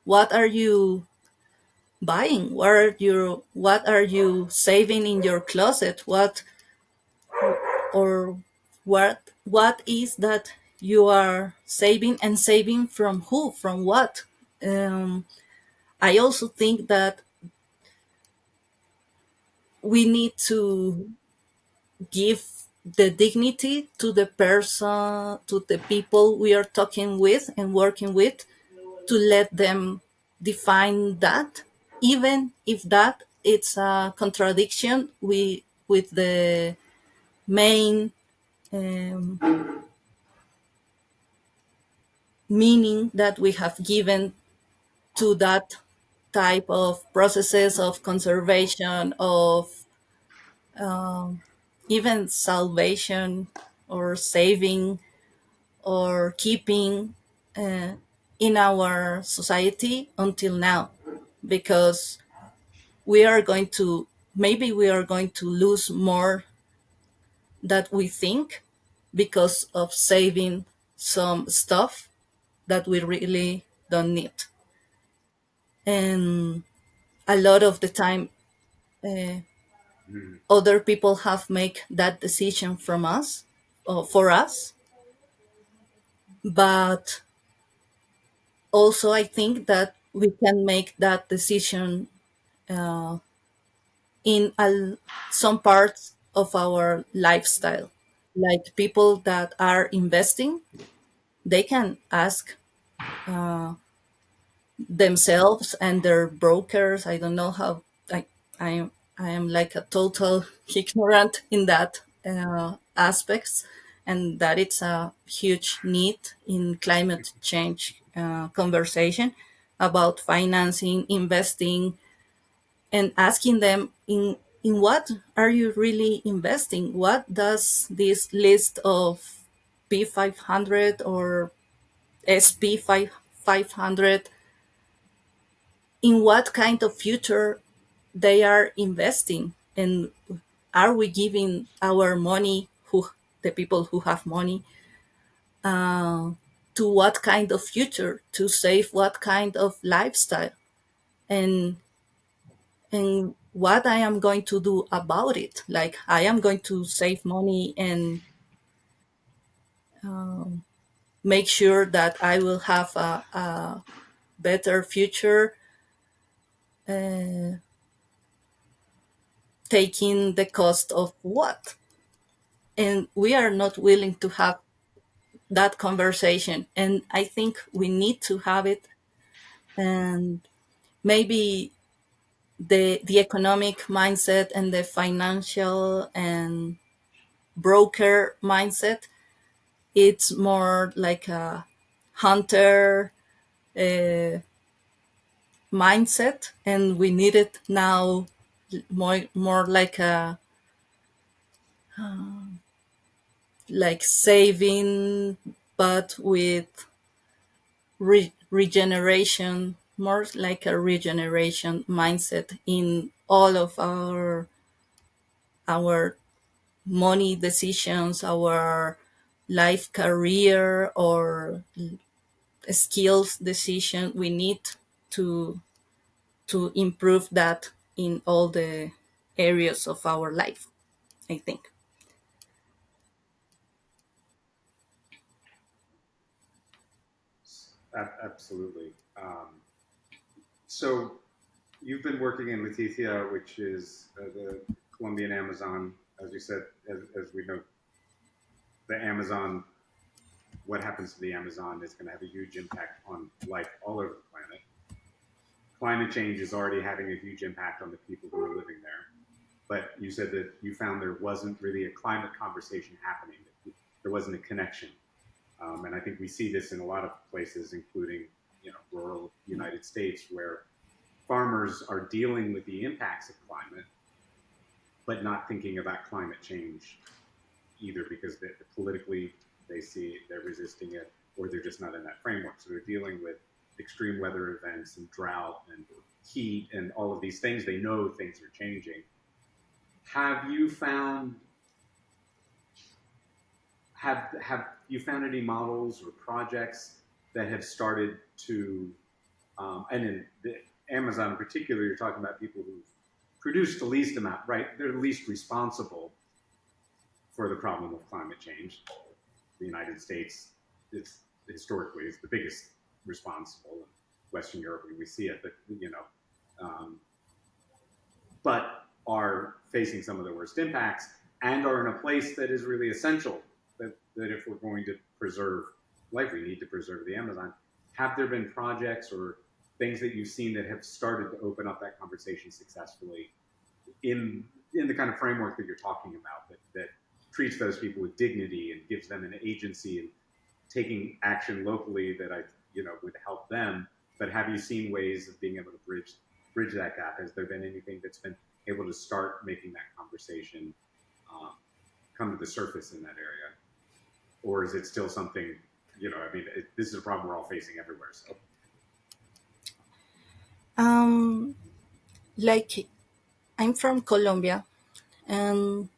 what are you buying? What are you saving in your closet? What is that you are saving, and saving from who, from what? I also think that we need to give the dignity to the person, to the people we are talking with and working with, to let them define that, even if that it's a contradiction with the main um, meaning that we have given to that type of processes of conservation, of even salvation, or saving, or keeping uh, in our society until now. Because we are going to maybe we are going to lose more that we think, because of saving some stuff that we really don't need. And a lot of the time, uh, other people have make that decision from us, or for us. But also, I think that we can make that decision in some parts of our lifestyle. Like people that are investing, they can ask themselves and their brokers. I don't know how. I am like a total ignorant in that aspects, and that it's a huge need in climate change conversation about financing, investing, and asking them, in what are you really investing? What does this list of P500 or SP500, in what kind of future they are investing? And are we giving our money, the people who have money, to what kind of future, to save what kind of lifestyle? And and what I am going to do about it. Like, I am going to save money and make sure that I will have a better future, uh, taking the cost of what? And we are not willing to have that conversation. And I think we need to have it. And maybe the economic mindset and the financial and broker mindset, it's more like a hunter uh, mindset, and we need it now more like a like saving, but with regeneration, more like a regeneration mindset in all of our money decisions, our life career, or skills decision. We need to improve that in all the areas of our life, I think. Absolutely. So you've been working in Leticia, which is the Colombian Amazon, as you said, as we know, the Amazon. What happens to the Amazon is going to have a huge impact on life all over the planet. Climate change is already having a huge impact on the people who are living there. But you said that you found there wasn't really a climate conversation happening. There wasn't a connection. And I think we see this in a lot of places, including rural United States, where farmers are dealing with the impacts of climate, but not thinking about climate change either, because politically they see they're resisting it, or they're just not in that framework. So they're dealing with extreme weather events and drought and heat and all of these things. They know things are changing. Have you found have you found any models or projects that have started to and in the Amazon in particular, you're talking about people who've produced the least amount, right? They're the least responsible for the problem of climate change. The United States, it's historically is the biggest responsible. In Western Europe, we see it, but but are facing some of the worst impacts and are in a place that is really essential. That if we're going to preserve life, we need to preserve the Amazon. Have there been projects or things that you've seen that have started to open up that conversation successfully in the kind of framework that you're talking about, that treats those people with dignity and gives them an agency and taking action locally that would help them? But have you seen ways of being able to bridge that gap? Has there been anything that's been able to start making that conversation come to the surface in that area? Or is it still something, this is a problem we're all facing everywhere. So, Like, I'm from Colombia, and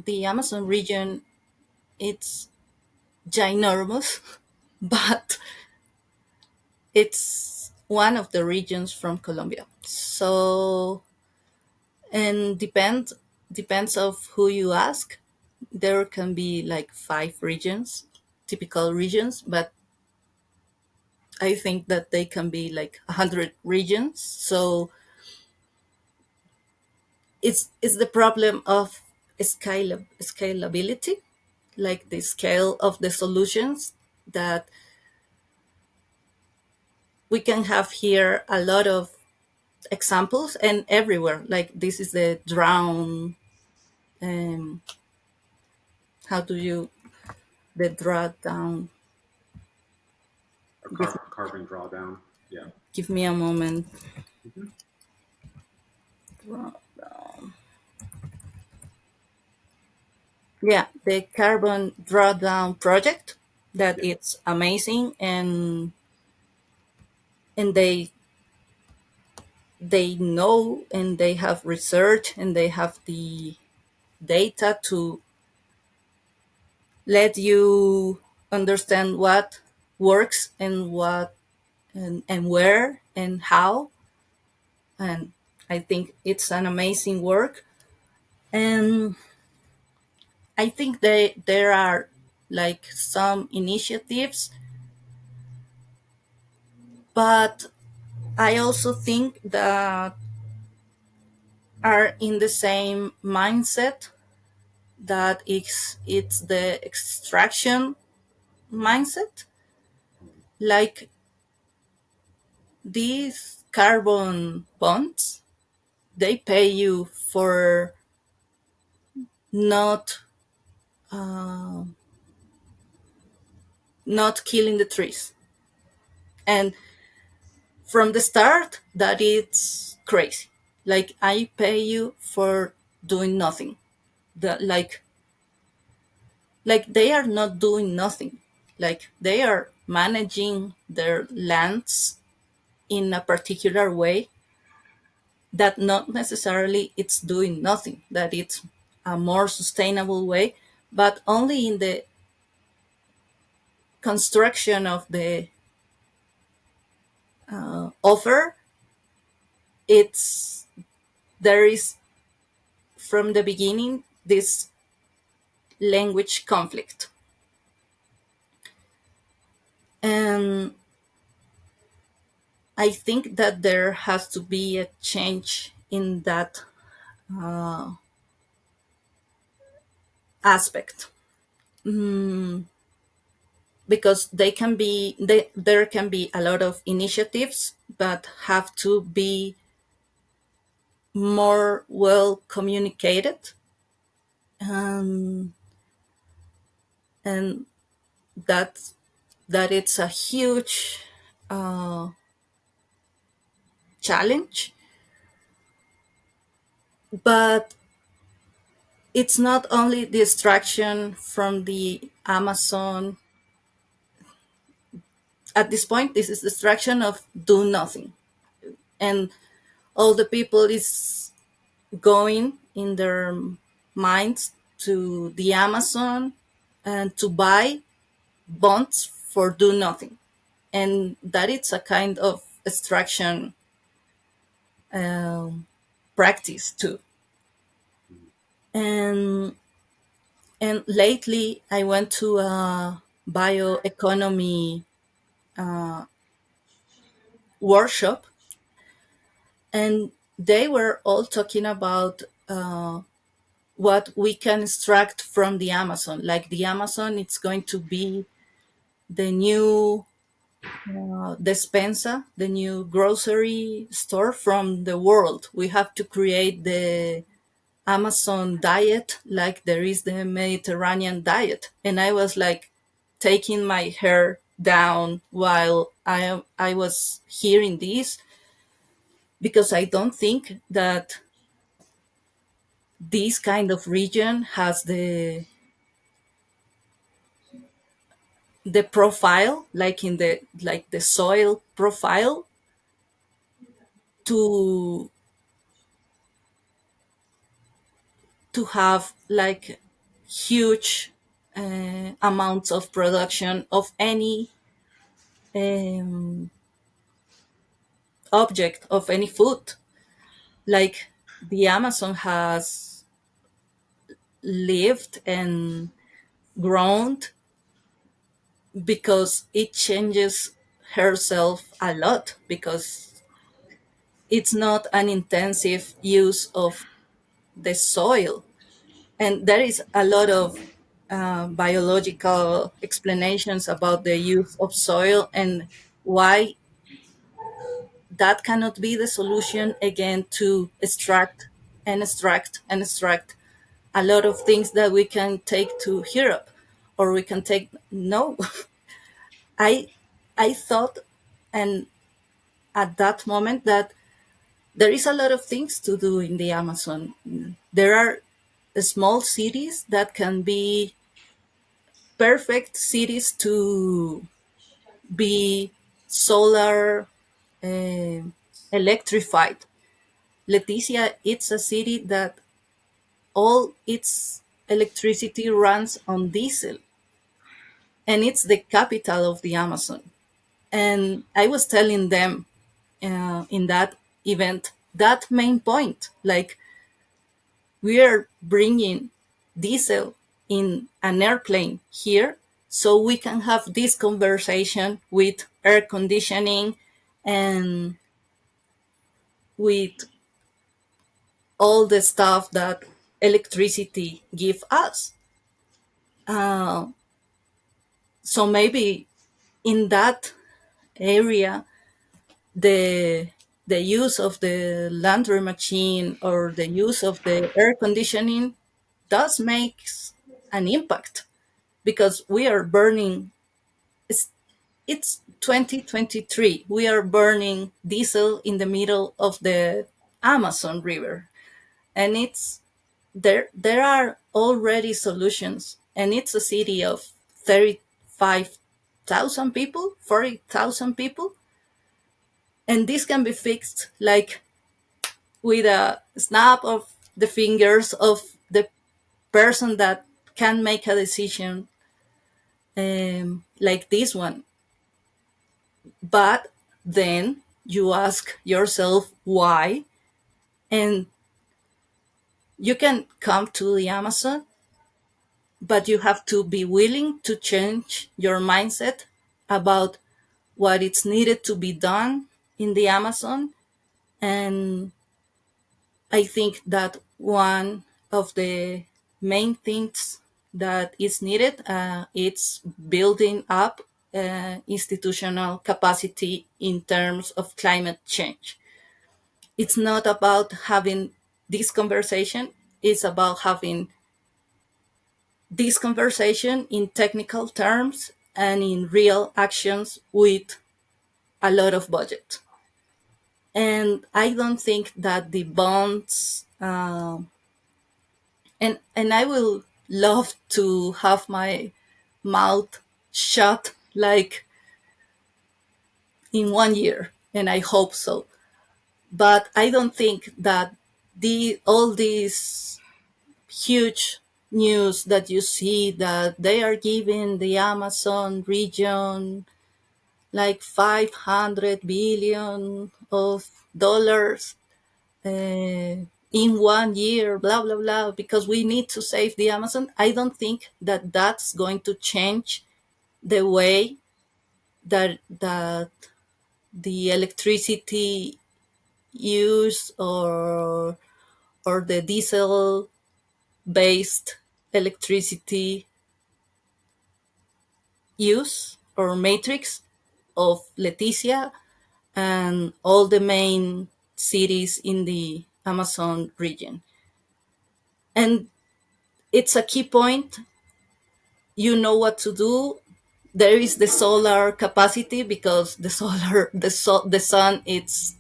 the Amazon region, it's ginormous, but it's one of the regions from Colombia. So, and depends of who you ask. There can be like 5 regions, typical regions, but I think that they can be like 100 regions. So it's the problem of scalability, like the scale of the solutions, that we can have here a lot of examples and everywhere. Like this is the drown. Um, how do you the drawdown? a Give, carbon drawdown. Yeah. give me a moment. Mm-hmm. Drawdown. Yeah, the carbon drawdown project. That Yeah. it's amazing, and they know, and they have research, and they have the data to let you understand what works and what and where and how. And I think it's an amazing work. And I think there are like some initiatives, but I also think that are in the same mindset, that it's the extraction mindset. Like these carbon bonds, they pay you for not uh, not killing the trees, and from the start, that it's crazy. Like I pay you for doing nothing. The, like they are not doing nothing. Like they are managing their lands in a particular way, that not necessarily it's doing nothing, that it's a more sustainable way, but only in the construction of the offer. It's there is from the beginning this language conflict, and I think that there has to be a change in that aspect. Mm, because there can be a lot of initiatives, but have to be more well communicated, um, and that that it's a huge uh, challenge. But it's not only the extraction from the Amazon, at this point, this is distraction of do nothing, and all the people is going in their minds to the Amazon and to buy bonds for do nothing, and that it's a kind of extraction um, practice too. And and lately, I went to a bioeconomy workshop, and they were all talking about what we can extract from the Amazon. Like the Amazon, it's going to be the new despensa, the new grocery store from the world. We have to create the Amazon diet, like there is the Mediterranean diet. And I was like taking my hair down while I was hearing this, because I don't think that this kind of region has the profile, like in the soil profile, to have like huge amounts of production of any um, object, of any food. Like the Amazon has lived and grown because it changes herself a lot, because it's not an intensive use of the soil. And there is a lot of biological explanations about the use of soil and why that cannot be the solution again to extract and extract and extract a lot of things that we can take to Europe, or we can take no. I I thought, and at that moment, that there is a lot of things to do in the Amazon. There are small cities that can be perfect cities to be solar uh, electrified. Leticia, it's a city that all its electricity runs on diesel, and it's the capital of the Amazon. And I was telling them in that event that main point, like we are bringing diesel in an airplane here, so we can have this conversation with air conditioning and with all the stuff that electricity give us. Uh, so maybe in that area, the the use of the laundry machine or the use of the air conditioning does makes an impact, because we are burning, it's 2023, we are burning diesel in the middle of the Amazon river. And it's there are already solutions, and it's a city of 35,000 people, 40,000 people, and this can be fixed like with a snap of the fingers of the person that can make a decision like this one. But then you ask yourself why, and you can come to the Amazon, but you have to be willing to change your mindset about what is needed to be done in the Amazon. And I think that one of the main things that is needed it's building up institutional capacity in terms of climate change. It's not about having this conversation, it's about having this conversation in technical terms and in real actions with a lot of budget. And I don't think that the bonds, and I will love to have my mouth shut, like in 1 year, and I hope so. But I don't think that all these huge news that you see that they are giving the Amazon region like 500 billion of dollars in 1 year, blah blah blah, because we need to save the Amazon. I don't think that that's going to change the way that the electricity use or the diesel based electricity use or matrix of Leticia and all the main cities in the Amazon region. And it's a key point. You know what to do. There is the solar capacity because the sun, it's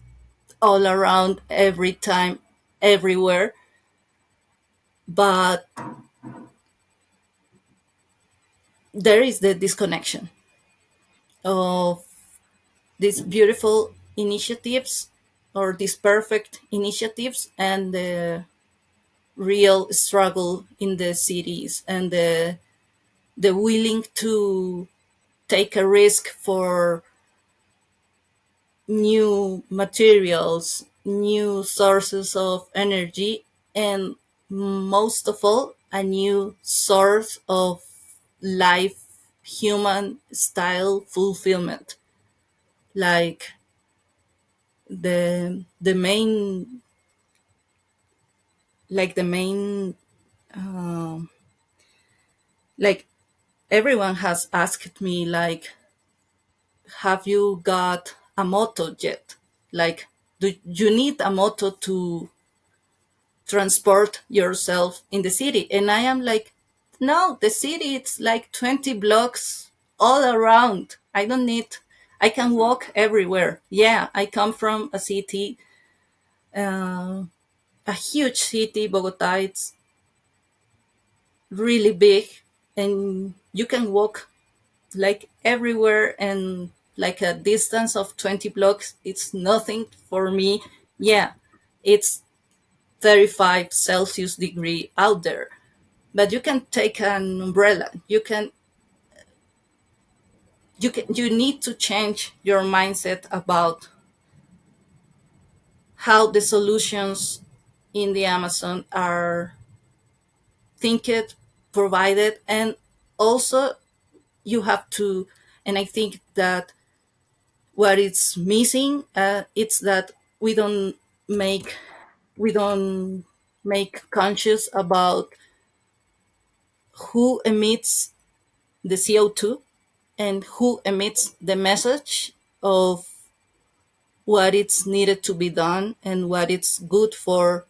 all around every time, everywhere. But there is the disconnection of these beautiful initiatives or these perfect initiatives and the real struggle in the cities and the willing to take a risk for new materials, new sources of energy, and most of all, a new source of life, human style fulfillment. Like the main, like the main, like everyone has asked me, like, have you got a moto yet? Like, do you need a moto to transport yourself in the city? And I am like, no, the city, it's like 20 blocks all around. I don't need, I can walk everywhere. Yeah, I come from a city, uh, a huge city, Bogota. It's really big, and you can walk like everywhere, and like a distance of 20 blocks, it's nothing for me. Yeah, it's 35 Celsius degree out there, but you can take an umbrella. You need to change your mindset about how the solutions in the Amazon are thinked, provided, and also you have to, and I think that what is missing, it's that we don't make we don't make conscious about who emits the CO2 and who emits the message of what it's needed to be done and what it's good for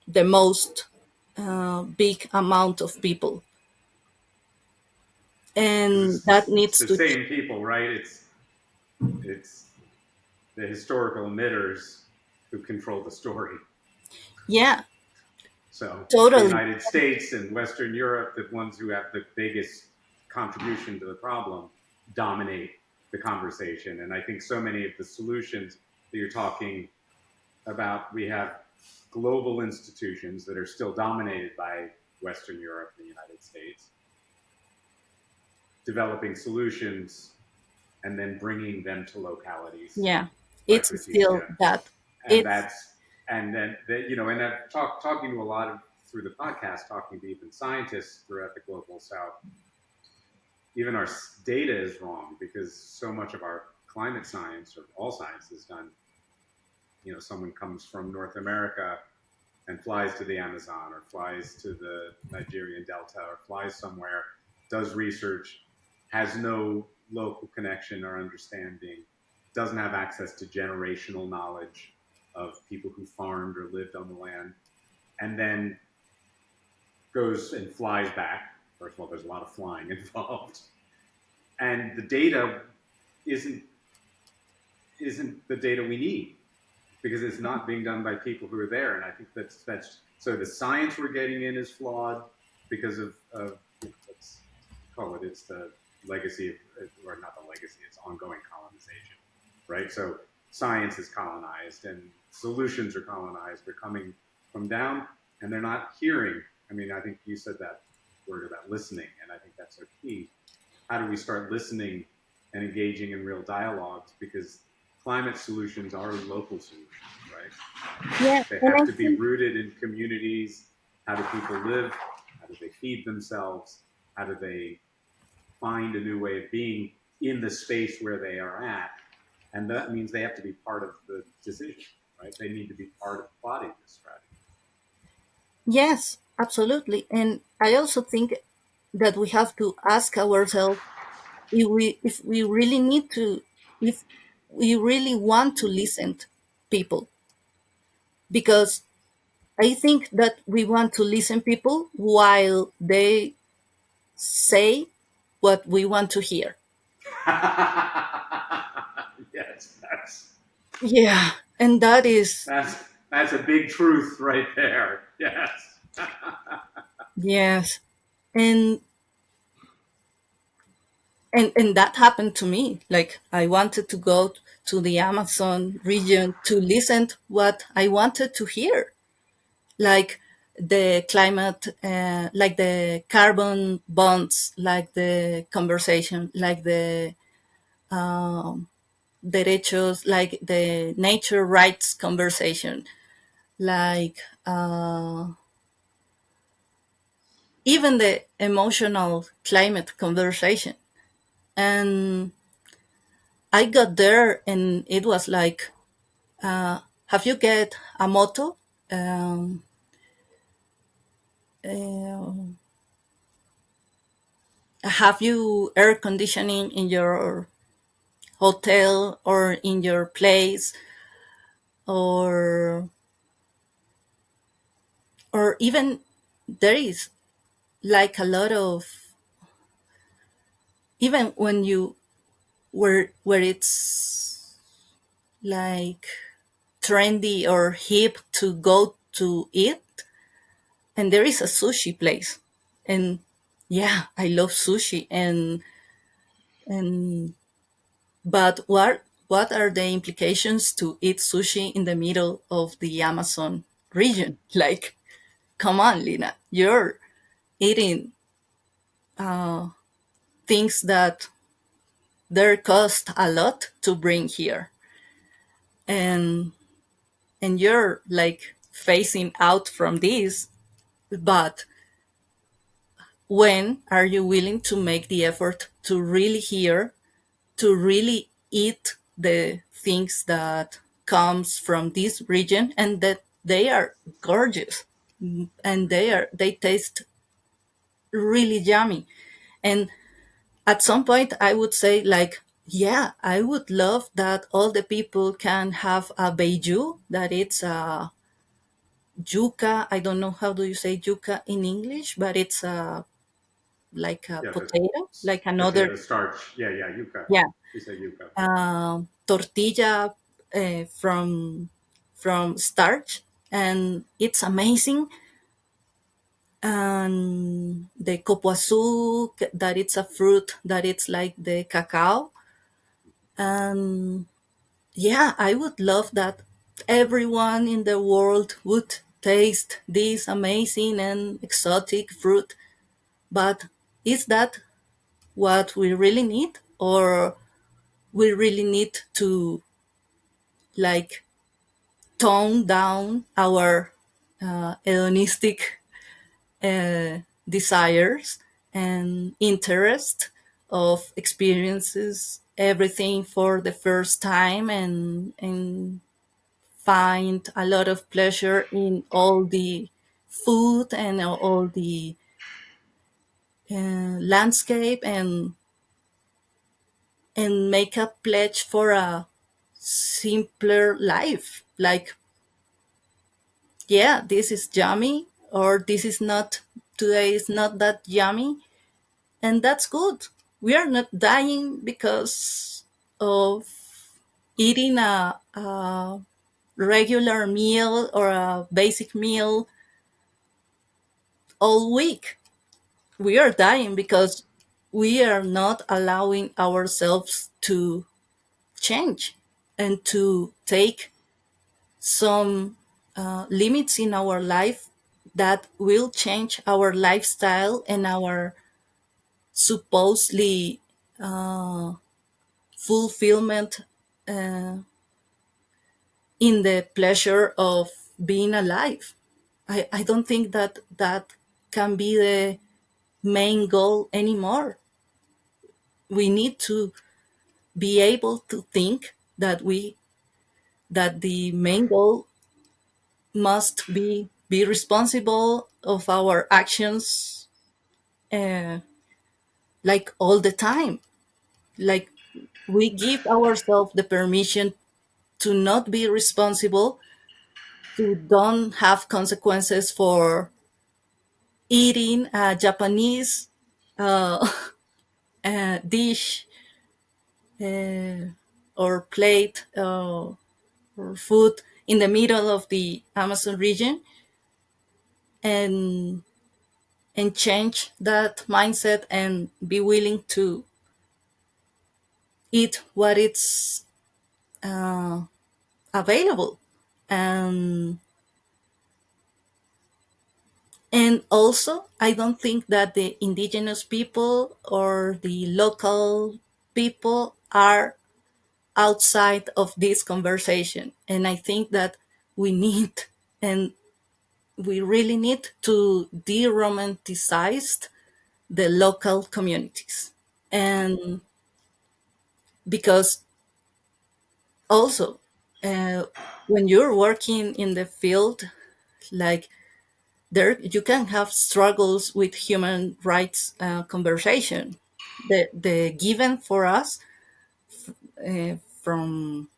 the most big amount of people. And Because that it's needs the to, same people, right? It's the historical emitters who control the story. yeah, So the totally. United States and Western Europe, the ones who have the biggest contribution to the problem, dominate the conversation. And I think so many of the solutions that you're talking about, we have global institutions that are still dominated by Western Europe and the United States, developing solutions and then bringing them to localities Yeah, like it's still Leticia. that. And It's that's, and then, and I've talking to a lot of, through the podcast, talking to even scientists throughout the global south, even our data is wrong because so much of our climate science, or all science, is done. Someone comes from North America and flies to the Amazon or flies to the Nigerian Delta or flies somewhere, does research, has no local connection or understanding, doesn't have access to generational knowledge of people who farmed or lived on the land, and then goes and flies back. First of all, there's a lot of flying involved. And the data isn't the data we need because it's not being done by people who are there. And I think that's so the science we're getting in is flawed because of let's call it, it's the legacy, or not the legacy, it's ongoing colonization, right? So science is colonized and solutions are colonized. They're coming from down and they're not hearing. I mean, I think you said that word about listening, and I think that's so key. How do we start listening and engaging in real dialogues? Because climate solutions are local solutions, right? Yeah, They and have I to be think rooted in communities. How do people live? How do they feed themselves? How do they find a new way of being in the space where they are at? And that means they have to be part of the decision, right? They need to be part of plotting this strategy. yes, absolutely. And I also think that we have to ask ourselves if we really need to, if we really want to listen to people, because I think that we want to listen people while they say what we want to hear. Yes, Yeah, and that is, that's that's a big truth right there. Yes. yes, and and that happened to me. Like I wanted to go to the Amazon region to listen to what I wanted to hear, like the climate, like the carbon bonds, like the conversation, like the derechos, like the nature rights conversation, like even the emotional climate conversation. And I got there and it was like, have you get a moto? Um, uh, have you air conditioning in your hotel or in your place, or even there is like a lot of, even when you where it's like trendy or hip to go to eat, and there is a sushi place, and yeah, I love sushi, and but what are the implications to eat sushi in the middle of the Amazon region? Like, come on, Lina, you're eating things that they cost a lot to bring here, and you're like phasing out from this, but when are you willing to make the effort to really hear, to really eat the things that comes from this region, and that they are gorgeous, and they taste really yummy. And at some point I would say, like, yeah, I would love that all the people can have a beiju, that it's a yuca. I don't know how do you say yuca in English, but it's a like a Yeah, the potato, like another, potato starch. Yeah, yeah, yuca. yeah, We say yuca. tortilla from starch, and it's amazing. And the copoazu, that it's a fruit, that it's like the cacao. And yeah, I would love that everyone in the world would taste this amazing and exotic fruit. But is that what we really need? Or we really need to like tone down our hedonistic desires and interest of experiences everything for the first time, and find a lot of pleasure in all the food and all the landscape, and make a pledge for a simpler life, like, yeah, this is yummy, or this is not, today is not that yummy, and that's good. We are not dying because of eating a regular meal or a basic meal all week. We are dying because we are not allowing ourselves to change and to take some limits in our life that will change our lifestyle and our supposedly fulfillment uh, in the pleasure of being alive. I don't think that that can be the main goal anymore. We need to be able to think that the main goal must be responsible of our actions, uh, like all the time. Like we give ourselves the permission to not be responsible, to don't have consequences for eating a Japanese uh, dish, uh, or plate, or food in the middle of the Amazon region, and change that mindset and be willing to eat what it's uh, available. Um, and also, I don't think that the indigenous people or the local people are outside of this conversation. And I think that we need, and we really need to de romanticize the local communities. And because also, uh, when you're working in the field, like there, you can have struggles with human rights conversation. The given for us from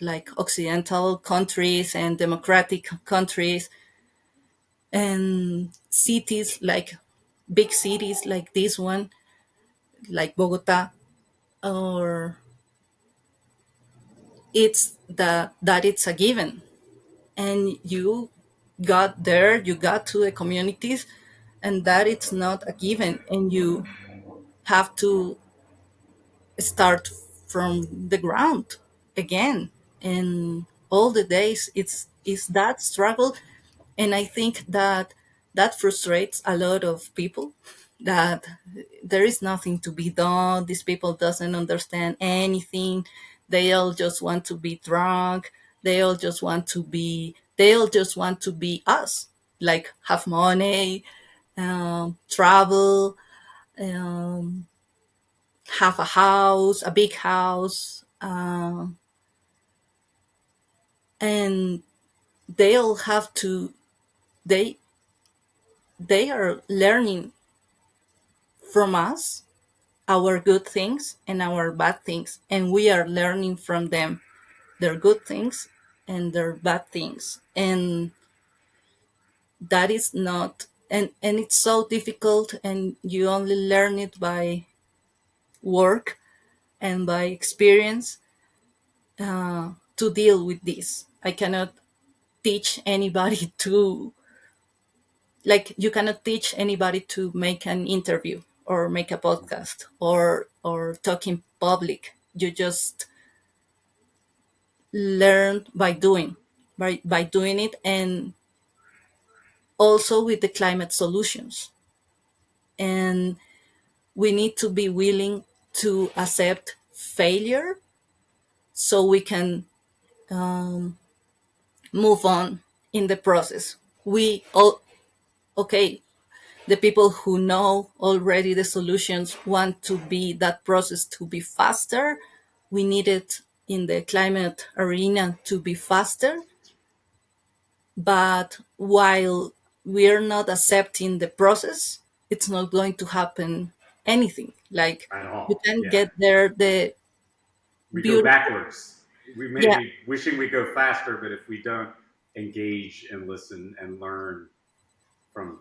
like Occidental countries and democratic countries and cities, like big cities like this one, like Bogota, or it's that it's a given, and you got there, you got to the communities, and that it's not a given, and you have to start from the ground again. And all the days it's that struggle. And I think that that frustrates a lot of people, that there is nothing to be done, these people doesn't understand anything, they all just want to be drunk, they all just want to be us, like have money, travel, um, have a house, a big house, and they all have to they they are learning from us our good things and our bad things, and we are learning from them their good things and their bad things. And that is not, and it's so difficult, and you only learn it by work and by experience, to deal with this. I cannot teach anybody to, like, you cannot teach anybody to make an interview or make a podcast or talk in public. You just learn by doing, by doing it. And also with the climate solutions, and we need to be willing to accept failure so we can move on in the process. We all, okay, the people who know already the solutions want to be that process to be faster. We need it in the climate arena to be faster. But while we're not accepting the process, it's not going to happen anything. Like at you all. can Yeah, get there the we go beautiful, backwards. We may yeah, be wishing we go faster, but if we don't engage and listen and learn from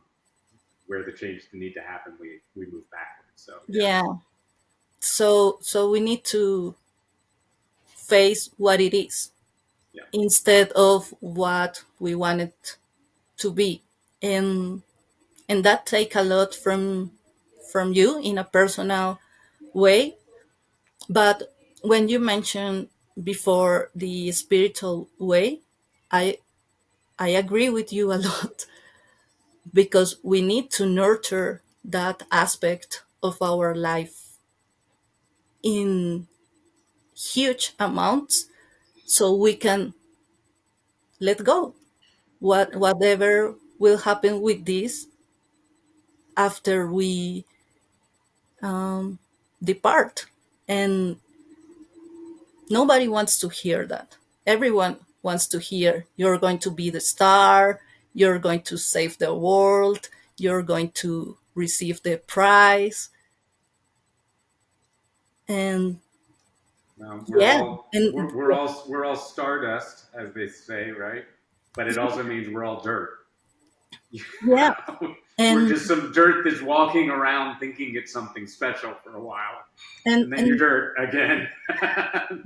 where the change need to happen, we move backwards. So yeah, yeah. So we need to face what it is yeah, instead of what we want it to be. And that take a lot from you in a personal way. But when you mentioned before the spiritual way, I I agree with you a lot because we need to nurture that aspect of our life in huge amounts so we can let go whatever will happen with this after we depart. And nobody wants to hear that. Everyone wants to hear you're going to be the star, you're going to save the world, you're going to receive the prize. And We're yeah, all and we're all stardust, as they say, right? But it also means we're all dirt. yeah, We're and just some dirt that's walking around thinking it's something special for a while, and and then you're and dirt again.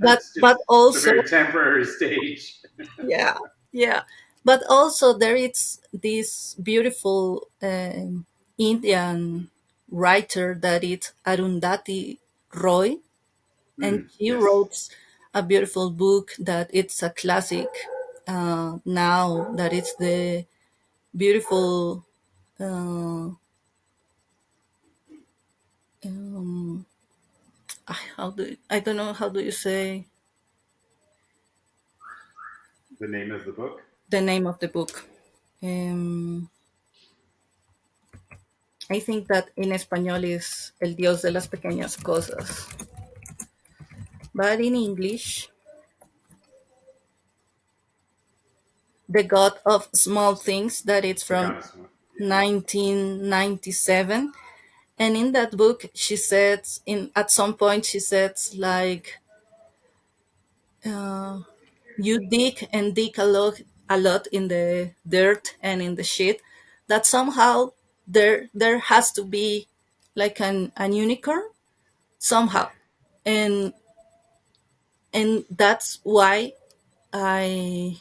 but That's just but it's a also, very temporary stage. yeah, yeah, but also there is this beautiful Indian writer that is Arundhati Roy, and she Yes. wrote a beautiful book that it's a classic now, that it's the beautiful uh, um, I don't know how do you say The name of the book. the name of the book. um, I think that in español is El Dios de las Pequeñas Cosas, but in English, The God of Small Things, that it's The from Goddess one. Yeah. 1997. And in that book, she says, in at some point, she says like, you dig and dig a lot in the dirt and in the shit, that somehow there has to be like an unicorn somehow. and and that's why I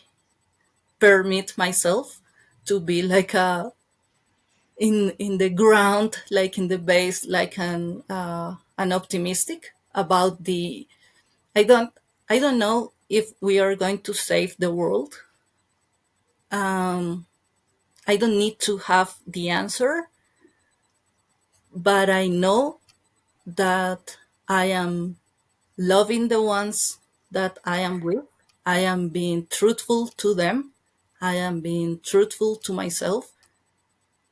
permit myself to be like a in the ground, like in the base, like an optimistic about the. I don't I don't know if we are going to save the world. I don't need to have the answer, but I know that I am loving the ones that I am with. I am being truthful to them. I am being truthful to myself,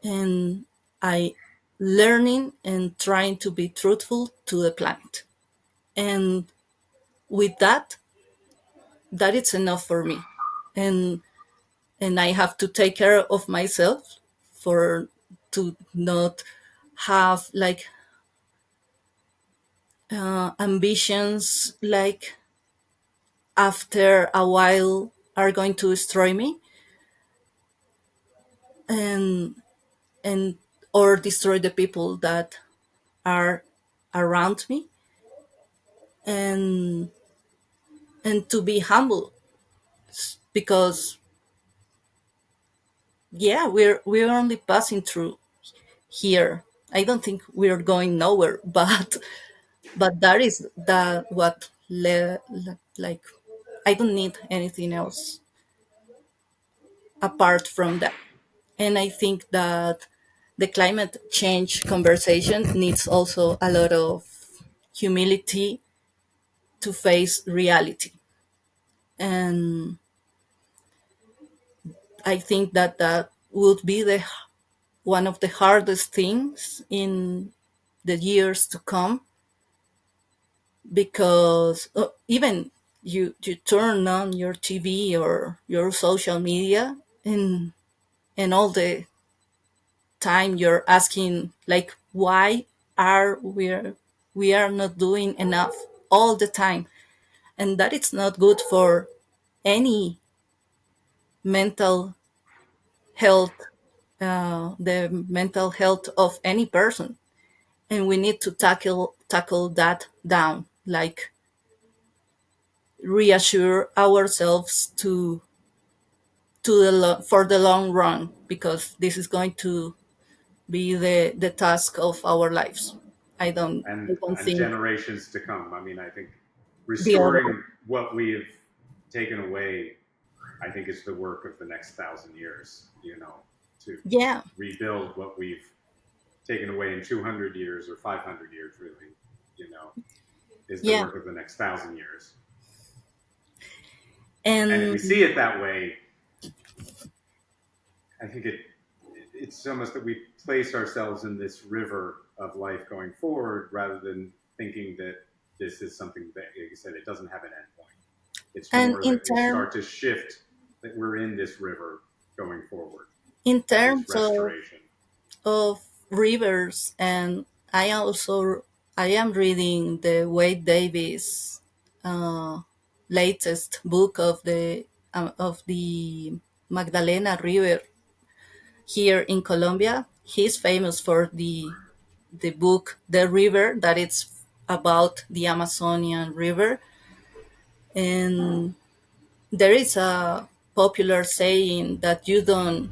and I learning and trying to be truthful to the planet. And with that, that is enough for me. And I have to take care of myself for to not have like ambitions like after a while are going to destroy me, and and or destroy the people that are around me, and to be humble because yeah, we're only passing through here. I don't think we're going nowhere, but that is that what like I don't need anything else apart from that. And I think that the climate change conversation needs also a lot of humility to face reality. And I think that that would be the one of the hardest things in the years to come, because even you turn on your TV or your social media, and all the time you're asking like, why are we are not doing enough all the time. And that it's not good for any mental health, the mental health of any person. And we need to tackle that down, like reassure ourselves to for the long run, because this is going be the task of our lives. I don't and think generations to come. I mean, I think the other. restoring what we have taken away, I think, is the work of the next 1,000 years. To Yeah, rebuild what we've taken away in 200 years or 500 years, really, you know, is the yeah, work of the next 1,000 years. And if we and see it that way, I think it's almost that we place ourselves in this river of life going forward rather than thinking that this is something that, like you said, it doesn't have an end point. It's and more in that we term start to shift, that we're in this river going forward, in that is terms restoration. of rivers, and I am reading the Wade Davis uh, latest book of the Magdalena River here in Colombia. He's famous for the book The River, that it's about the Amazonian River. And there is a popular saying that you don't,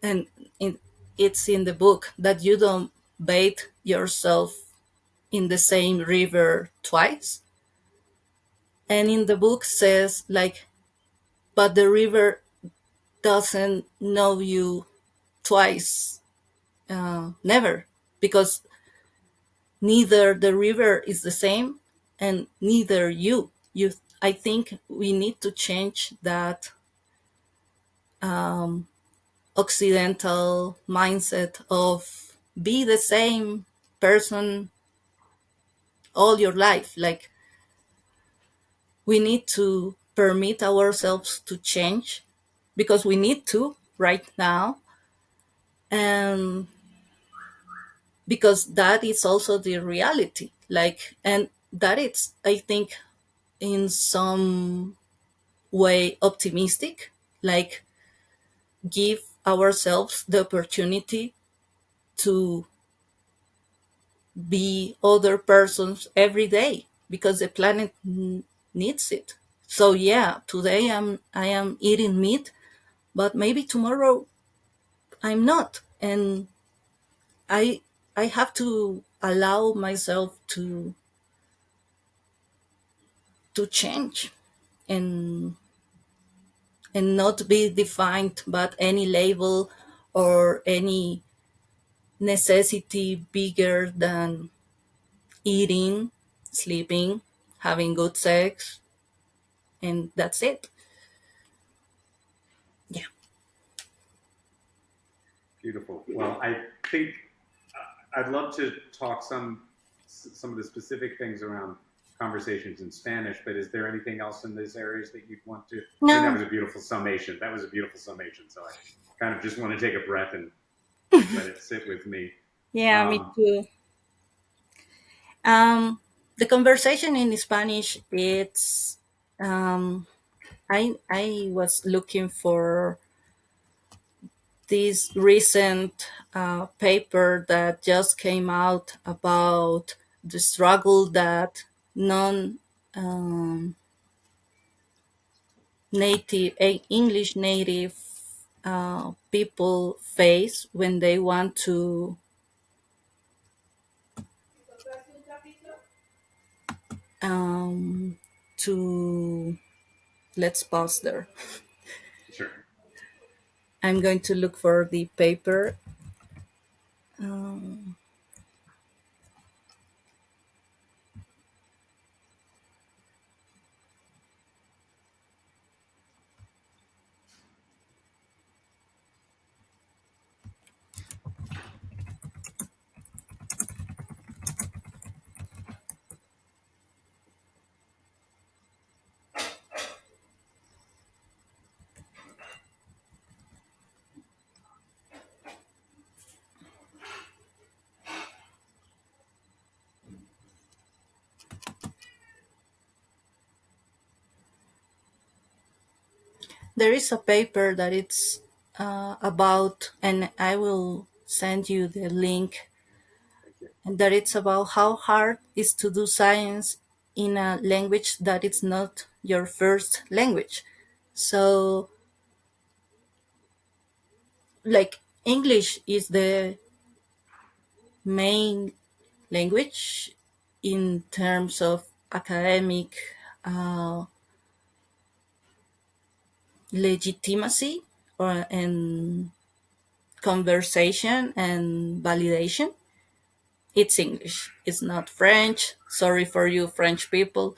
and in, it's in the book, that you don't bathe yourself in the same river twice. And in the book says like, but the river doesn't know you twice, never, because neither the river is the same and neither you. I think we need to change that occidental mindset of be the same person all your life. Like, we need to permit ourselves to change because we need to right now, and because that is also the reality. Like, and that it's, I think, in some way optimistic, like give ourselves the opportunity to be other persons every day because the planet needs it. So yeah, today I am eating meat, but maybe tomorrow I'm not, and I I have to allow myself to change, and not be defined by any label or any necessity bigger than eating, sleeping, having good sex, and that's it. Yeah. Beautiful. Well, I think I'd love to talk some of the specific things around conversations in Spanish, but is there anything else in these areas that you'd want to? I think that No. was a beautiful summation. That was a beautiful summation. So I kind of just want to take a breath and let it sit with me. Yeah, me Um, too. Um, the conversation in Spanish, it's I was looking for this recent paper that just came out about the struggle that non native English native people face when they want to let's pause there. sure. I'm going to look for the paper. There is a paper that it's about, and I will send you the link, Thank you. and that it's about how hard it is to do science in a language that it's not your first language. So, like English is the main language in terms of academic uh, legitimacy and conversation and validation. It's English. It's not French. Sorry for you, French people,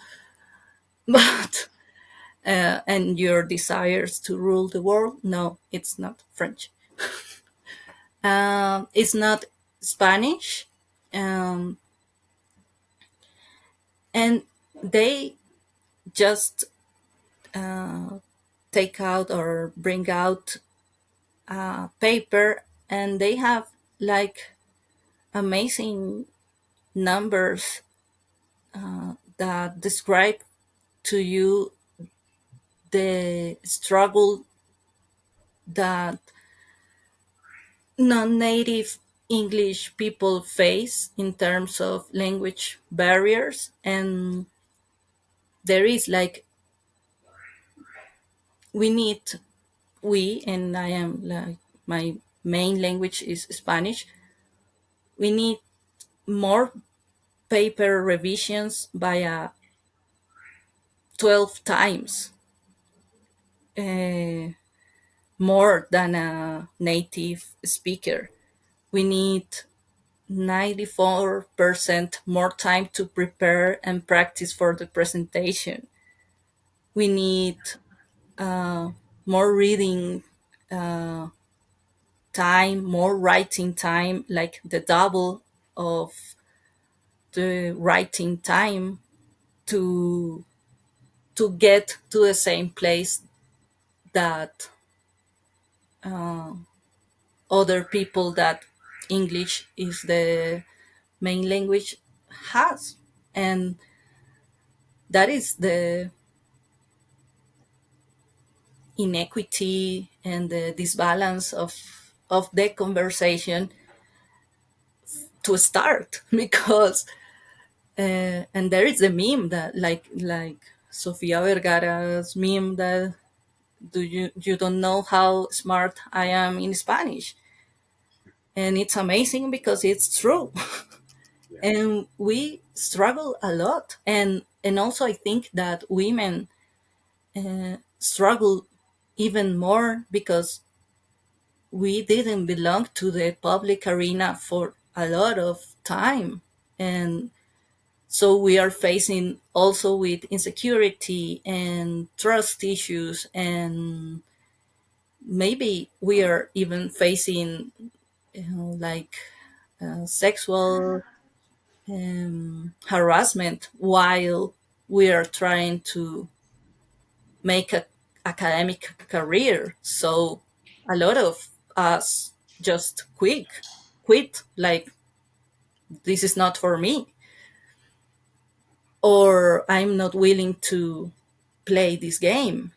but and your desires to rule the world. No, it's not French. It's not Spanish, um, and they just take out or bring out a paper, and they have like amazing numbers that describe to you the struggle that non-native English people face in terms of language barriers. And there is like we need we and I am like my main language is Spanish. We need more paper revisions by 12 times uh, more than a native speaker. We need 94% more time to prepare and practice for the presentation. We need more reading time, more writing time, like the double of the writing time to get to the same place that other people that English is the main language has. And that is the inequity and the disbalance of the conversation to start because and there is a meme that like Sofia Vergara's meme that do you don't know how smart I am in Spanish, and it's amazing because it's true. Yeah. And we struggle a lot, and also I think that women struggle even more because we didn't belong to the public arena for a lot of time, and so we are facing also with insecurity and trust issues, and maybe we are even facing like sexual harassment while we are trying to make a academic career. So a lot of us just quit like this is not for me, or I'm not willing to play this game,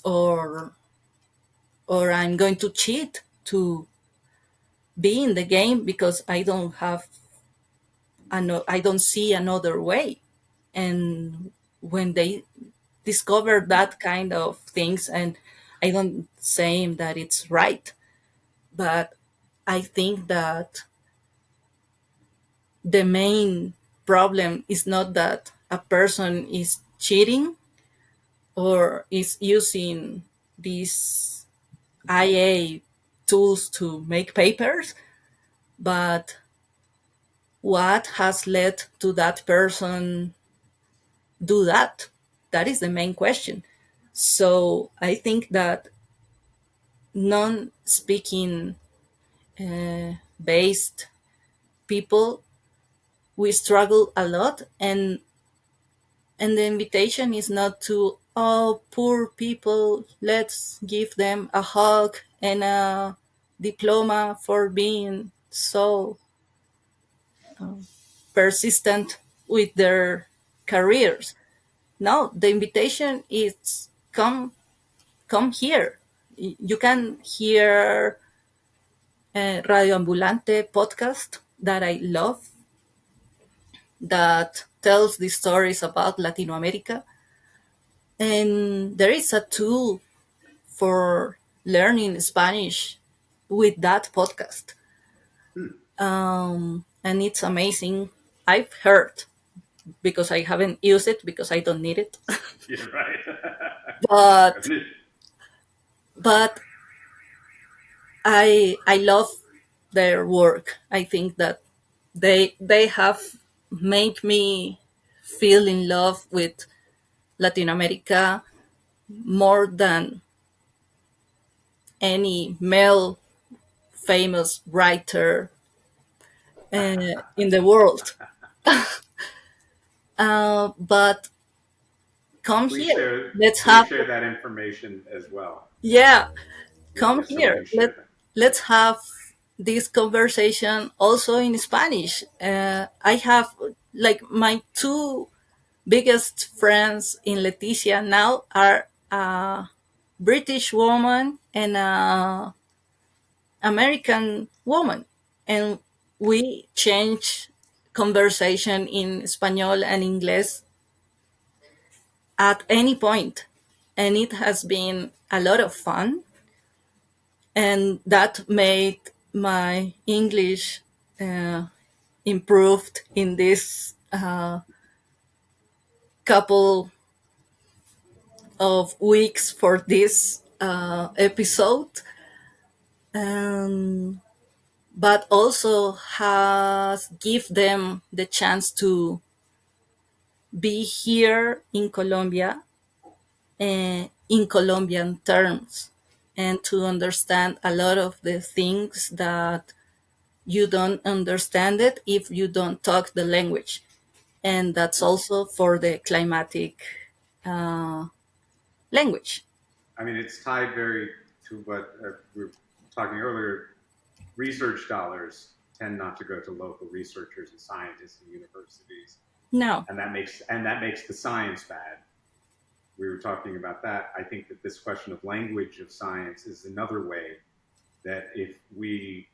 or I'm going to cheat to be in the game because I don't see another way. And when they discover that kind of things, and I don't say that it's right, but I think that the main problem is not that a person is cheating or is using these IA tools to make papers, but what has led to that person do that? That is the main question. So I think that non-speaking based people, we struggle a lot, and the invitation is not to, oh, poor people, let's give them a hug and a diploma for being so persistent with their careers. No, the invitation is come here. You can hear Radio Ambulante podcast that I love, that tells the stories about Latino America. And there is a tool for learning Spanish with that podcast. Hmm. And it's amazing. I've heard, because I haven't used it because I don't need it. You're right. but but I love their work. I think that they have made me feel in love with Latin America more than any male famous writer in the world. But come please here. share Let's please have share that information as well. yeah. Yeah, Come so we here. can share that. Let's have this conversation also in Spanish. I have like my two biggest friends in Leticia now are a British woman and a American woman, and we change conversation in Espanol and English at any point, and it has been a lot of fun, and that made my English uh, improved in this couple of weeks for this episode, um, but also has give them the chance to be here in Colombia in Colombian terms and to understand a lot of the things that you don't understand it if you don't talk the language. And that's also for the climatic language. I mean, it's tied very to what we were talking earlier. Research dollars tend not to go to local researchers and scientists and universities, No. and that makes the science bad. We were talking about that. I think that this question of language of science is another way that if we,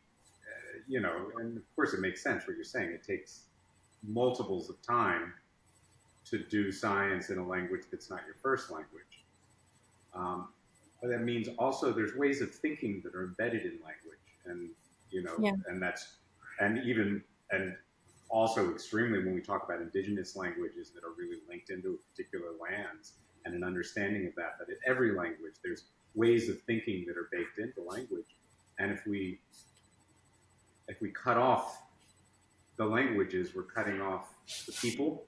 and of course it makes sense what you're saying. It takes multiples of time to do science in a language that's not your first language. But that means also there's ways of thinking that are embedded in language, and Yeah. and also extremely when we talk about indigenous languages that are really linked into particular lands and an understanding of that. But in every language, there's ways of thinking that are baked into language, and if we cut off the languages, we're cutting off the people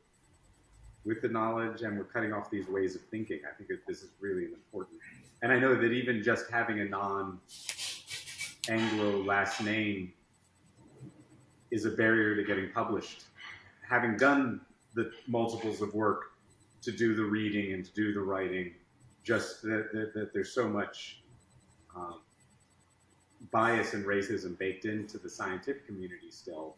with the knowledge, and we're cutting off these ways of thinking. I think that this is really important. And I know that even just having a non-Anglo last name is a barrier to getting published. Having done the multiples of work to do the reading and to do the writing, just that there's so much bias and racism baked into the scientific community still,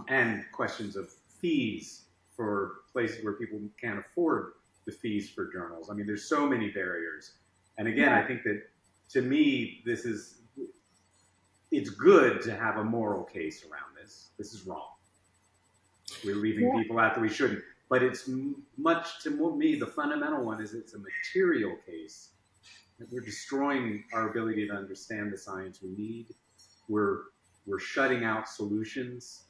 and questions of fees for places where people can't afford the fees for journals. I mean, there's so many barriers. And again, I think that to me, it's good to have a moral case around this. This is wrong. We're leaving people out that we shouldn't. But it's much, to me, the fundamental one is it's a material case. We're destroying our ability to understand the science we need. We're shutting out solutions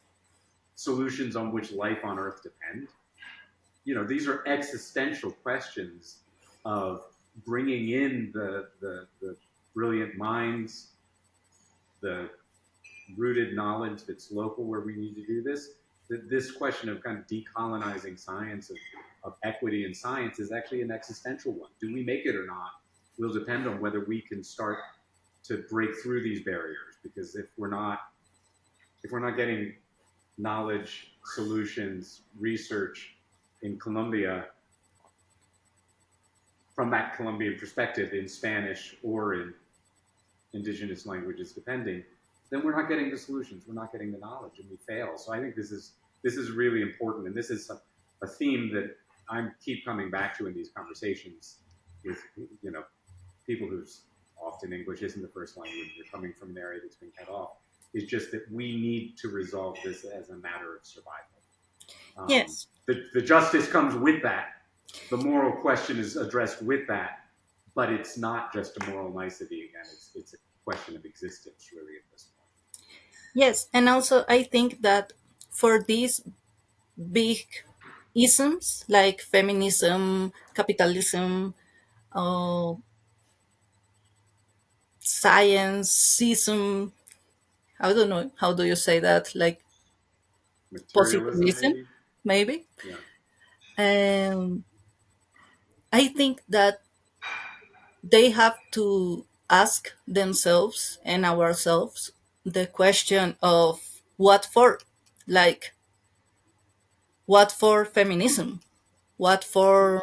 on which life on Earth depend. These are existential questions of bringing in the brilliant minds, the rooted knowledge that's local where we need to do this. This question of kind of decolonizing science, of equity in science, is actually an existential one. Do we make it or not will depend on whether we can start to break through these barriers. Because if we're not getting knowledge, solutions, research in Colombia from that Colombian perspective in Spanish or in indigenous languages, depending, then we're not getting the solutions, we're not getting the knowledge, and we fail. So I think this is really important, and this is a theme that I keep coming back to in these conversations with people whose often English isn't the first language, they're coming from an area that's been cut off. Is just that we need to resolve this as a matter of survival. Yes. The justice comes with that. The moral question is addressed with that, but it's not just a moral nicety. Again, question of existence really at this point. Yes, and also I think that for these big isms like feminism, capitalism, uh, scienceism, I don't know how do you say that, like Materialism, positivism, maybe. maybe. Yeah. Um, I think that they have to ask themselves and ourselves the question of what for, like what for feminism, what for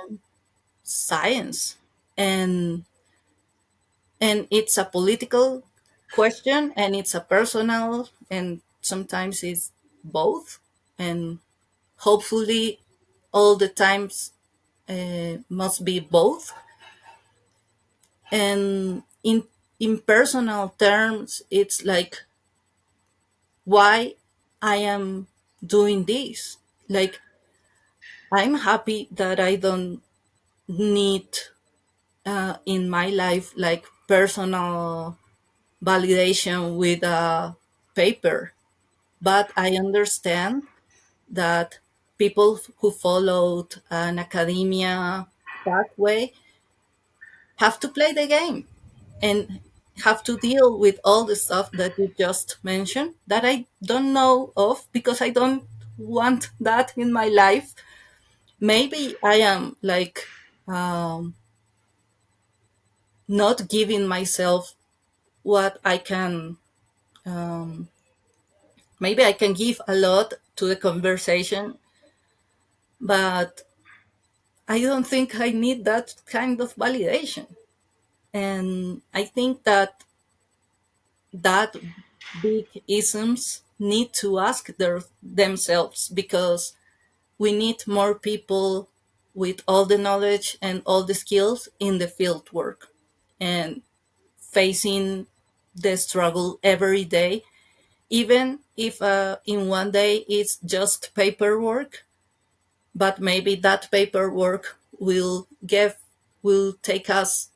science, and it's a political question and it's a personal, and sometimes it's both, and hopefully all the times must be both. And in personal terms, it's like why I am doing this. Like I'm happy that I don't need in my life like personal validation with a paper, but I understand that people who followed an academia pathway have to play the game and have to deal with all the stuff that you just mentioned that I don't know of because I don't want that in my life. Maybe I am like um, not giving myself what I can. Um, Maybe I can give a lot to the conversation, but I don't think I need that kind of validation. And I think that that big isms need to ask themselves because we need more people with all the knowledge and all the skills in the field work and facing the struggle every day, even if in one day it's just paperwork, but maybe that paperwork will take us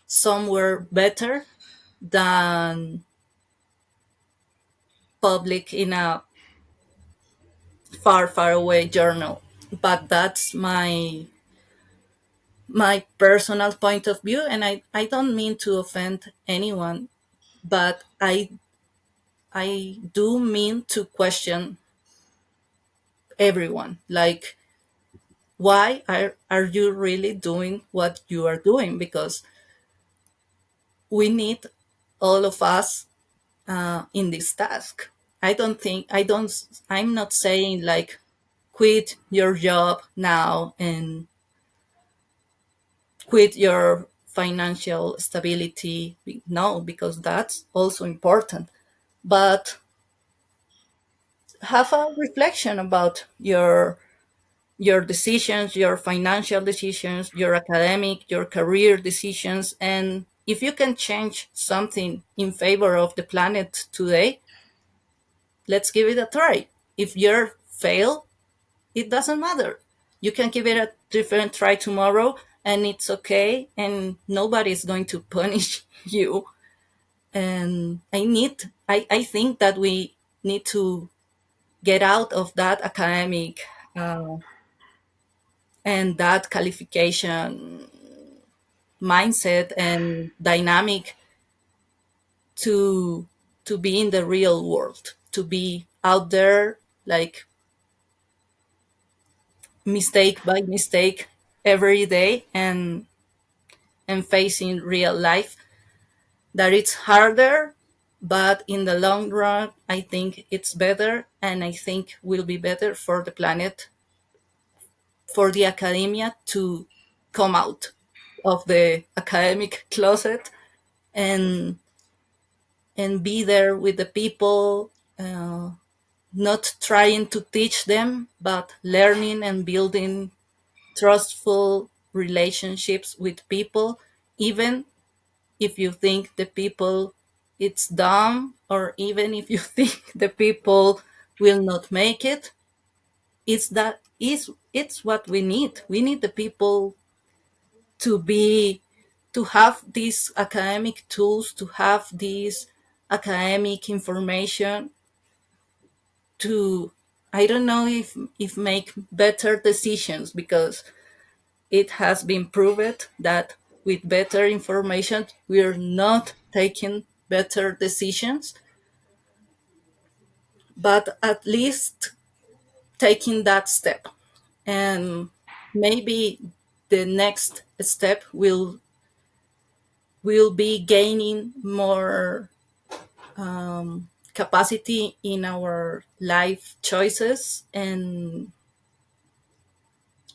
somewhere better than public in a far far away journal. But that's my personal point of view, and I don't mean to offend anyone, but I do mean to question everyone, like why are you really doing what you are doing, because we need all of us in this task. I'm not saying like quit your job now and quit your financial stability. No, because that's also important. But have a reflection about your decisions, your financial decisions, your academic, your career decisions, and if you can change something in favor of the planet today, let's give it a try. If you fail, it doesn't matter. You can give it a different try tomorrow and it's okay and nobody's going to punish you. And I think that we need to get out of that academic uh, and that qualification mindset and dynamic to be in the real world, to be out there like mistake by mistake every day and facing real life, that it's harder, but in the long run I think it's better, and I think will be better for the planet, for the academia to come out of the academic closet and be there with the people, not trying to teach them but learning and building trustful relationships with people, even if you think the people it's dumb, or even if you think the people will not make it. It's what we need. We need the people to be to have these academic tools, to have this academic information, to, I don't know if make better decisions, because it has been proved that with better information we are not taking better decisions, but at least taking that step. And maybe the next step will be gaining more capacity in our life choices, and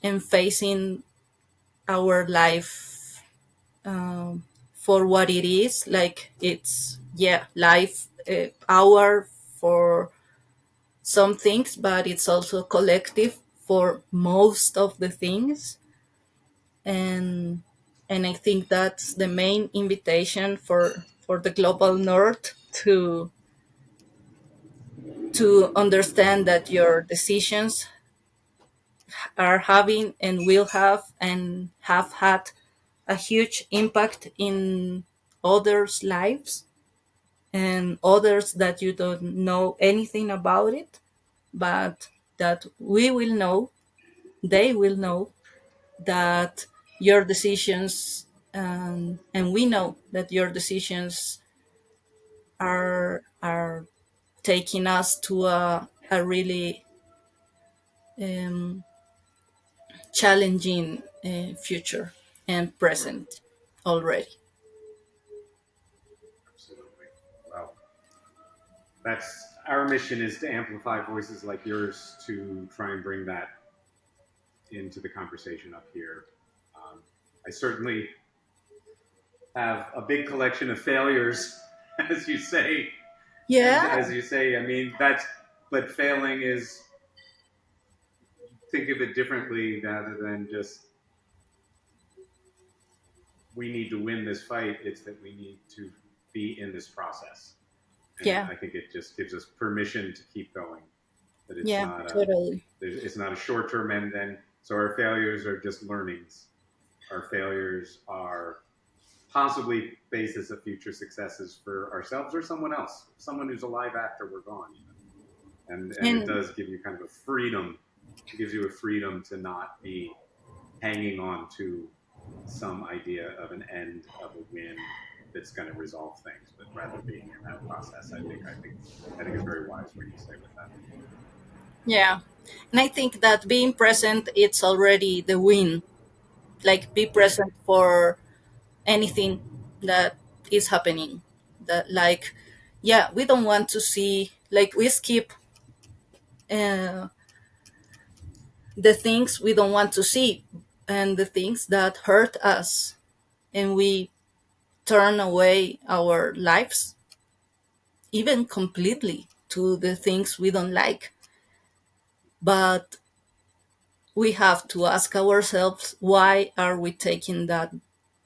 facing our life for what it is. Like, it's, yeah, life, our for some things, but it's also collective for most of the things. And I think that's the main invitation for the global north, to understand that your decisions are having and will have and have had a huge impact in others' lives, and others that you don't know anything about it, but that we will know, they will know, that your decisions, and we know that your decisions are taking us to a really um, challenging future and present already. Absolutely. Well, that's our mission, is to amplify voices like yours to try and bring that into the conversation up here. I certainly have a big collection of failures, as you say. Yeah, As you say, I mean, but failing is, think of it differently rather than just, we need to win this fight. It's that we need to be in this process. And yeah, I think it just gives us permission to keep going. That yeah, totally. it's not a short term end then. So our failures are just learnings. Our failures are possibly basis of future successes for ourselves or someone else, someone who's alive after we're gone. And it And does give you kind of a freedom. It gives you a freedom to not be hanging on to some idea of an end, of a win that's going to resolve things, but rather being in that process. I think is very wise what you say with that. yeah, and I think that being present, it's already the win. Like, be present for anything that is happening. That, like, yeah, we don't want to see, like, we skip uh, the things we don't want to see, and the things that hurt us, and we turn away our lives, even completely, to the things we don't like. But we have to ask ourselves, why are we taking that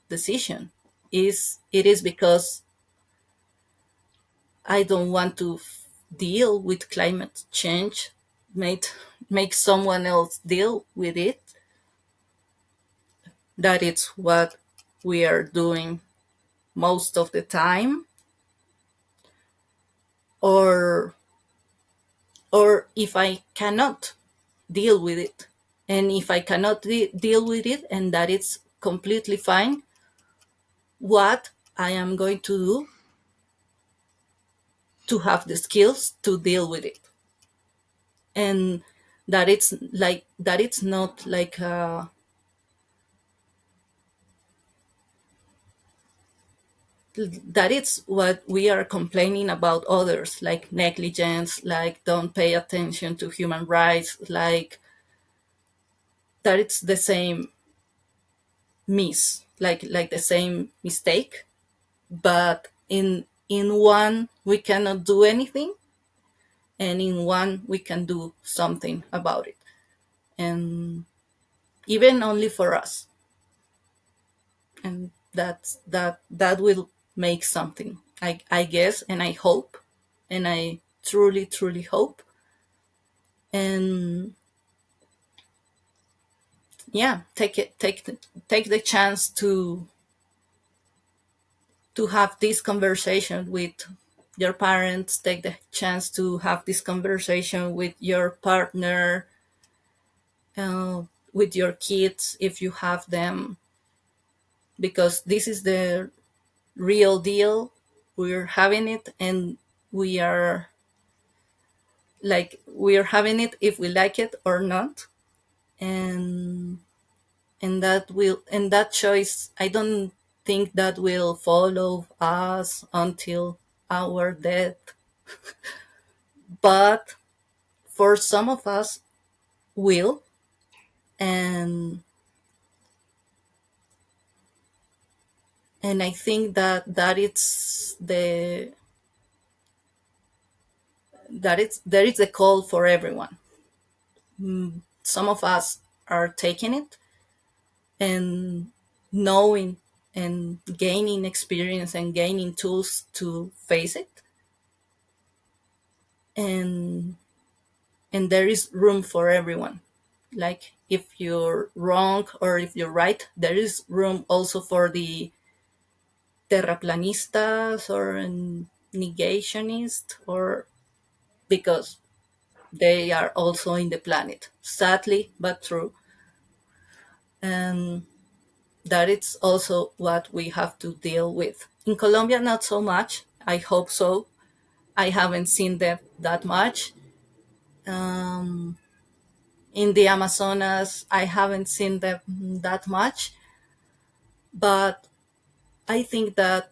decision? Is it is because I don't want to deal with climate change, make someone else deal with it? That it's what we are doing most of the time. Or or if I cannot deal with it, and if I cannot deal with it, and that it's completely fine, what I am going to do to have the skills to deal with it. And that it's not like that it's what we are complaining about others, like negligence, like don't pay attention to human rights, like that it's the same like the same mistake, but in one we cannot do anything, and in one we can do something about it, and even only for us. And that will make something, I guess, and I hope, and I truly hope. And yeah, take the chance to have this conversation with your parents, take the chance to have this conversation with your partner, uh, with your kids if you have them, because this is the real deal. We're having it, and we are we're having it if we like it or not. And that choice, I don't think that will follow us until our death, but for some of us will. And and I think that it's there is a call for everyone. Some of us are taking it and knowing and gaining experience and gaining tools to face it, and there is room for everyone. Like, if you're wrong or if you're right, there is room also for the terraplanistas or negationists, or because they are also in the planet, sadly but true. And that it's also what we have to deal with. In Colombia, not so much. I hope so. I haven't seen them that much. Um, in the Amazonas, I haven't seen them that much. But I think that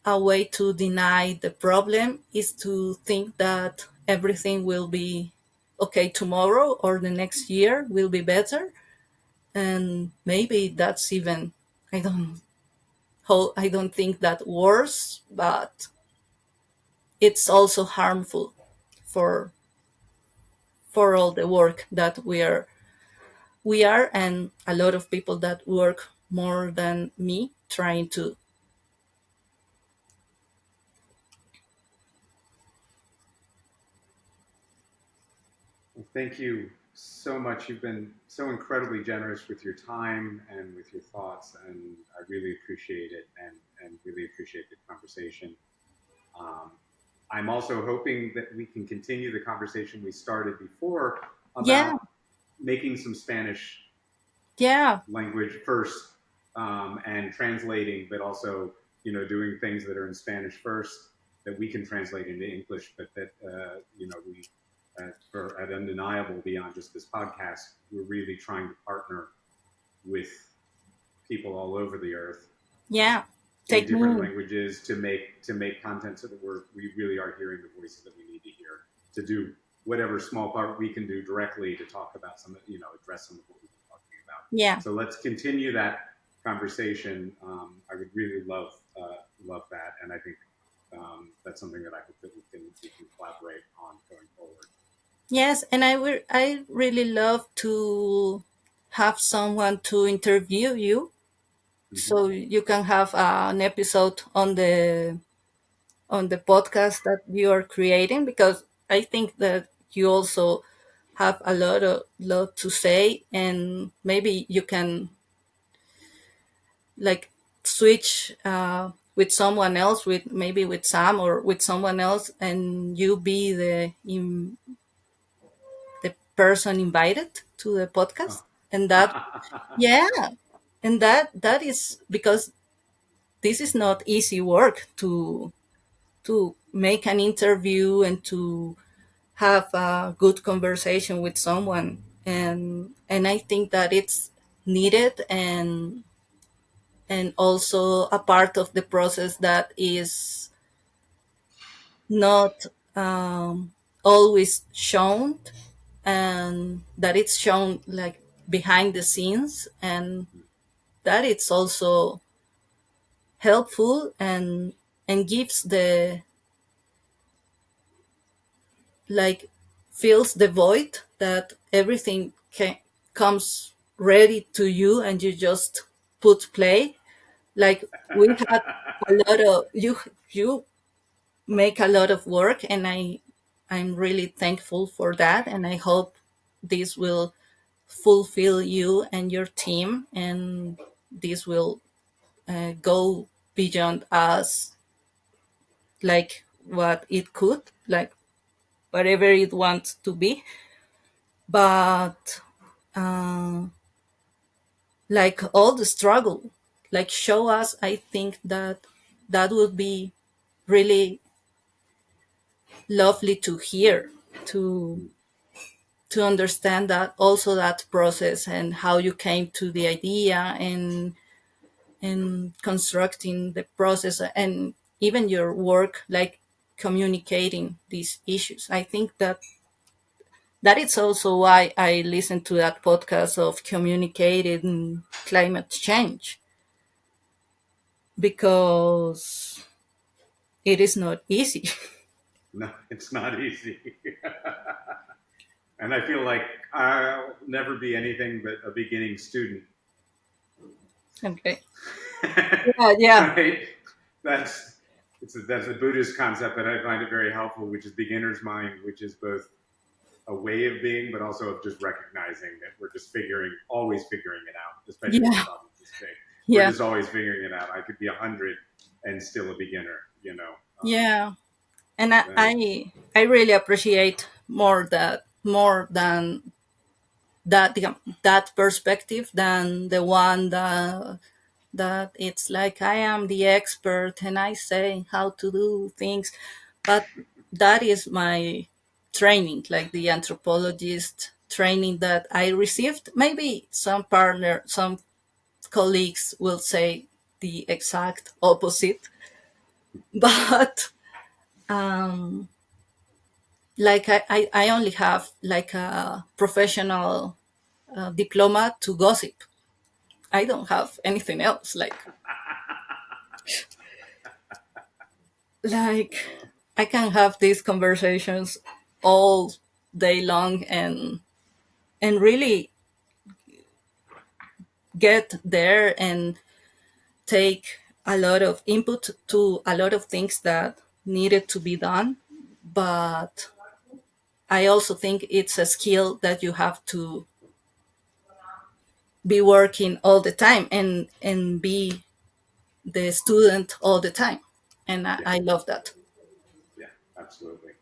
a way to deny the problem is to think that everything will be okay tomorrow or the next year will be better. And maybe that's even, I don't I don't think that worse, but it's also harmful for all the work that we are, and a lot of people that work more than me trying to. Well, thank you so much. You've been so incredibly generous with your time and with your thoughts, and I really appreciate it, and really appreciate the conversation. Um, I'm also hoping that we can continue the conversation we started before Yeah, about making some Spanish yeah, language first, and translating, but also doing things that are in Spanish first that we can translate into English, but that we for at Undeniable, beyond just this podcast, we're really trying to partner with people all over the earth yeah. in Take different me. languages to make content so that we really are hearing the voices that we need to hear, to do whatever small part we can do directly to talk about address some of what we've been talking about. Yeah. So let's continue that conversation. I would really love that, and I think that's something that I hope that we can collaborate on going forward. Yes, and I really love to have someone to interview you, Mm-hmm. so you can have an episode on the podcast that you are creating, because I think that you also have a lot to say, and maybe you can, like, switch with someone else, with maybe with Sam or with someone else, and you be the person invited to the podcast. And that, yeah, and that is because this is not easy work to make an interview and to have a good conversation with someone. And I think that it's needed, and also a part of the process that is not always shown, and that it's shown like behind the scenes, and that it's also helpful, and gives the, like, fills the void that everything comes ready to you, and you just put play. Like, we had a lot of you make a lot of work, and I'm really thankful for that, and I hope this will fulfill you and your team, and this will go beyond us, like what it could, like whatever it wants to be. But like all the struggle, like show us, I think that that would be really lovely to hear, to to understand that also that process and how you came to the idea and constructing the process and even your work like communicating these issues. I think that that is also why I listen to that podcast of communicating climate change, because it is not easy. No, it's not easy. And I feel like I'll never be anything but a beginning student. Okay. Yeah, yeah. Right? That's a Buddhist concept that I find it very helpful, which is beginner's mind, which is both a way of being, but also of just recognizing that we're just always figuring it out, especially when Yeah, problems this big. We're yeah, just always figuring it out. I could be 100 and still a beginner, you know. yeah. And And I really appreciate more than that that perspective than the one that it's like I am the expert and I say how to do things. But that is my training, like the anthropologist training that I received. Maybe some colleagues will say the exact opposite, but um, like I only have like a professional diploma to gossip. I don't have anything else. Like I can have these conversations all day long and really get there and take a lot of input to a lot of things that needed to be done. But I also think it's a skill that you have to be working all the time and be the student all the time. And yeah, I love that. yeah, absolutely.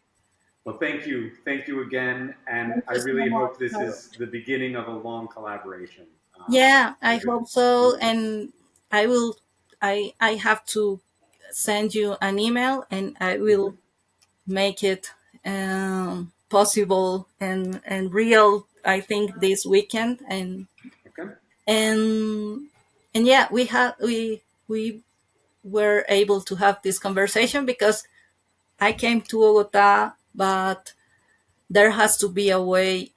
Well, thank you again, and Thank I you so really much, hope this Harold. is the beginning of a long collaboration. Yeah, I I really, hope so. And I will, I have to send you an email and I will make it possible and real, I think, this weekend. okay. And, and yeah, we were able to have this conversation because I came to Bogota, but there has to be a way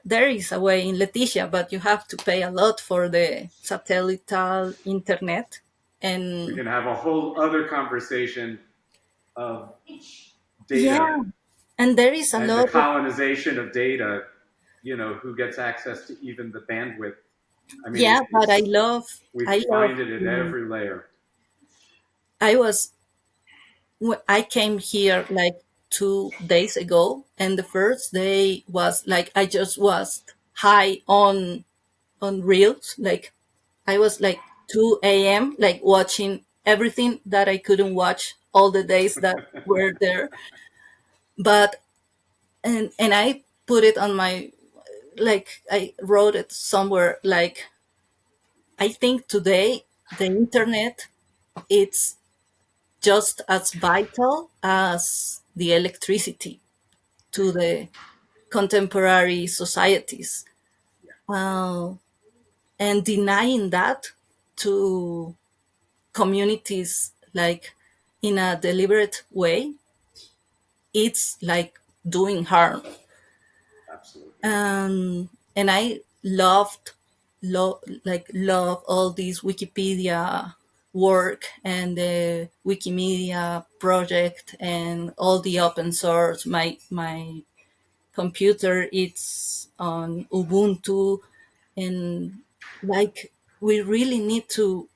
there is a way in Leticia, but you have to pay a lot for the satellite internet. We And can have a whole other conversation of yeah, data and there is a and the lot of colonization of data. You know, who gets access to even the bandwidth. I mean, yeah, but it's we I love find it at every layer. I was I came here like 2 days ago, and the first day was like I just was high on reels. Like I was like 2 a.m. like watching everything that I couldn't watch all the days that were there. But and I put it on my, like I wrote it somewhere, like I think today the internet, it's just as vital as the electricity to the contemporary societies. Uh, and denying that to communities like in a deliberate way, it's like doing harm. Absolutely. And I love all this Wikipedia work and the Wikimedia project and all the open source. My computer, it's on Ubuntu, and like we really need to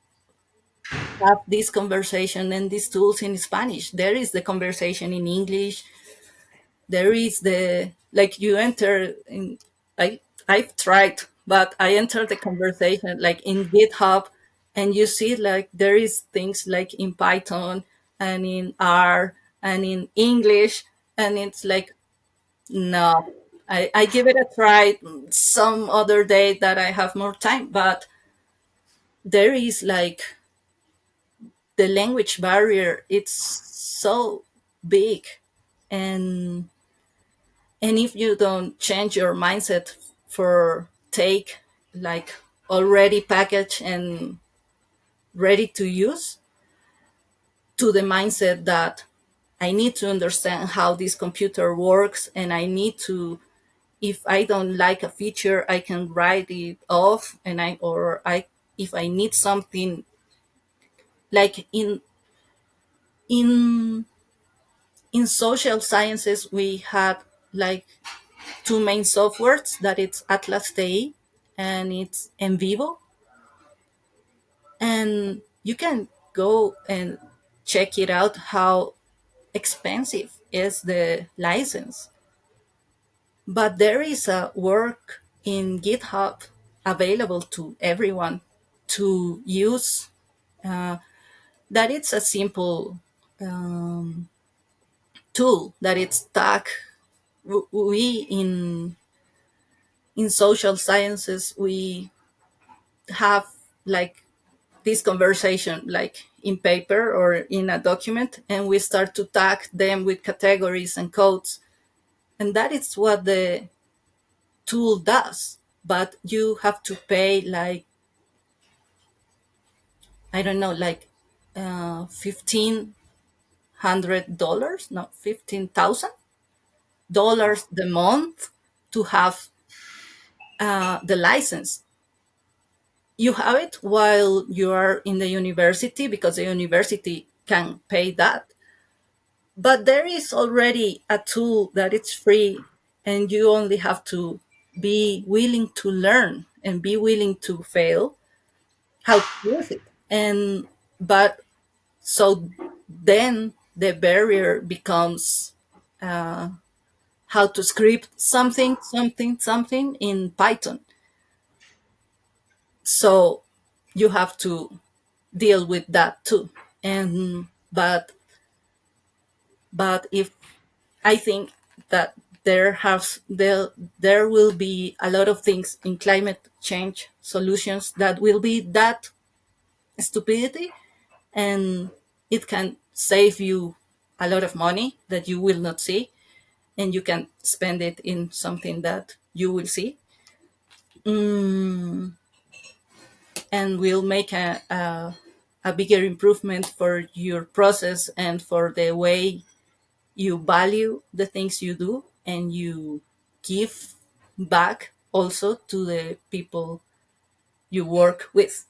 have this conversation and these tools in Spanish. There is the conversation in English. There is the, like you enter I I've tried, but I enter the conversation like in GitHub. and you see like there is things like in Python and in R and in English, and it's like, no, I give it a try some other day that I have more time. But there is like the language barrier, it's so big. and and if you don't change your mindset for take like already packaged and ready to use, to the mindset that I need to understand how this computer works, and I need to, if I don't like a feature, I can write it off, and I if I need something like in in social sciences, we had like two main softwares, that it's Atlas TI and it's En Vivo. And you can go and check it out how expensive is the license. But there is a work in GitHub available to everyone to use, that it's a simple tool that it's tag. We in social sciences, we have like this conversation like in paper or in a document, and we start to tag them with categories and codes, and that is what the tool does. But you have to pay like, I don't know, like $1,500, no, $15,000 the month to have the license. You have it while you are in the university because the university can pay that. But there is already a tool that it's free, and you only have to be willing to learn and be willing to fail how to use it. And but so then the barrier becomes how to script something in Python. So you have to deal with that too. And but if I think that there will be a lot of things in climate change solutions that will be that stupidity, and it can save you a lot of money that you will not see, and you can spend it in something that you will see, and will make a bigger improvement for your process and for the way you value the things you do, and you give back also to the people you work with.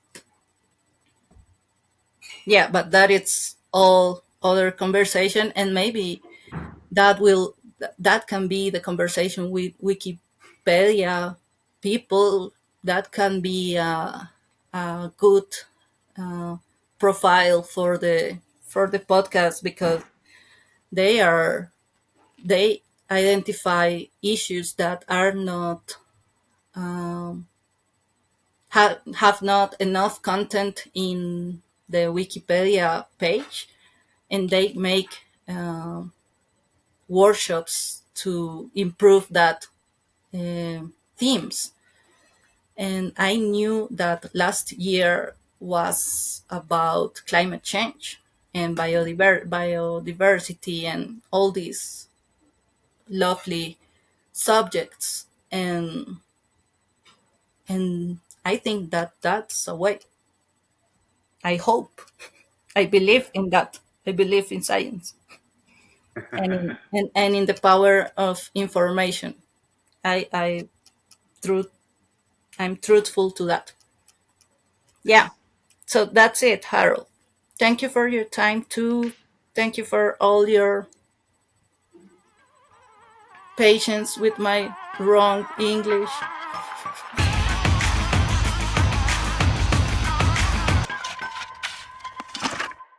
Yeah, but that is all other conversation, and maybe that can be the conversation with Wikipedia people. That can be a good uh, profile for the podcast, because they are they identify issues that are not have not enough content in the Wikipedia page, and they make workshops to improve that themes. And I knew that last year was about climate change and biodiversity and all these lovely subjects, and I think that that's a way. I hope. I believe in that. I believe in science and in the power of information. I truth I'm truthful to that. Yeah. So that's it, Harold. Thank you for your time too. Thank you for all your patience with my wrong English.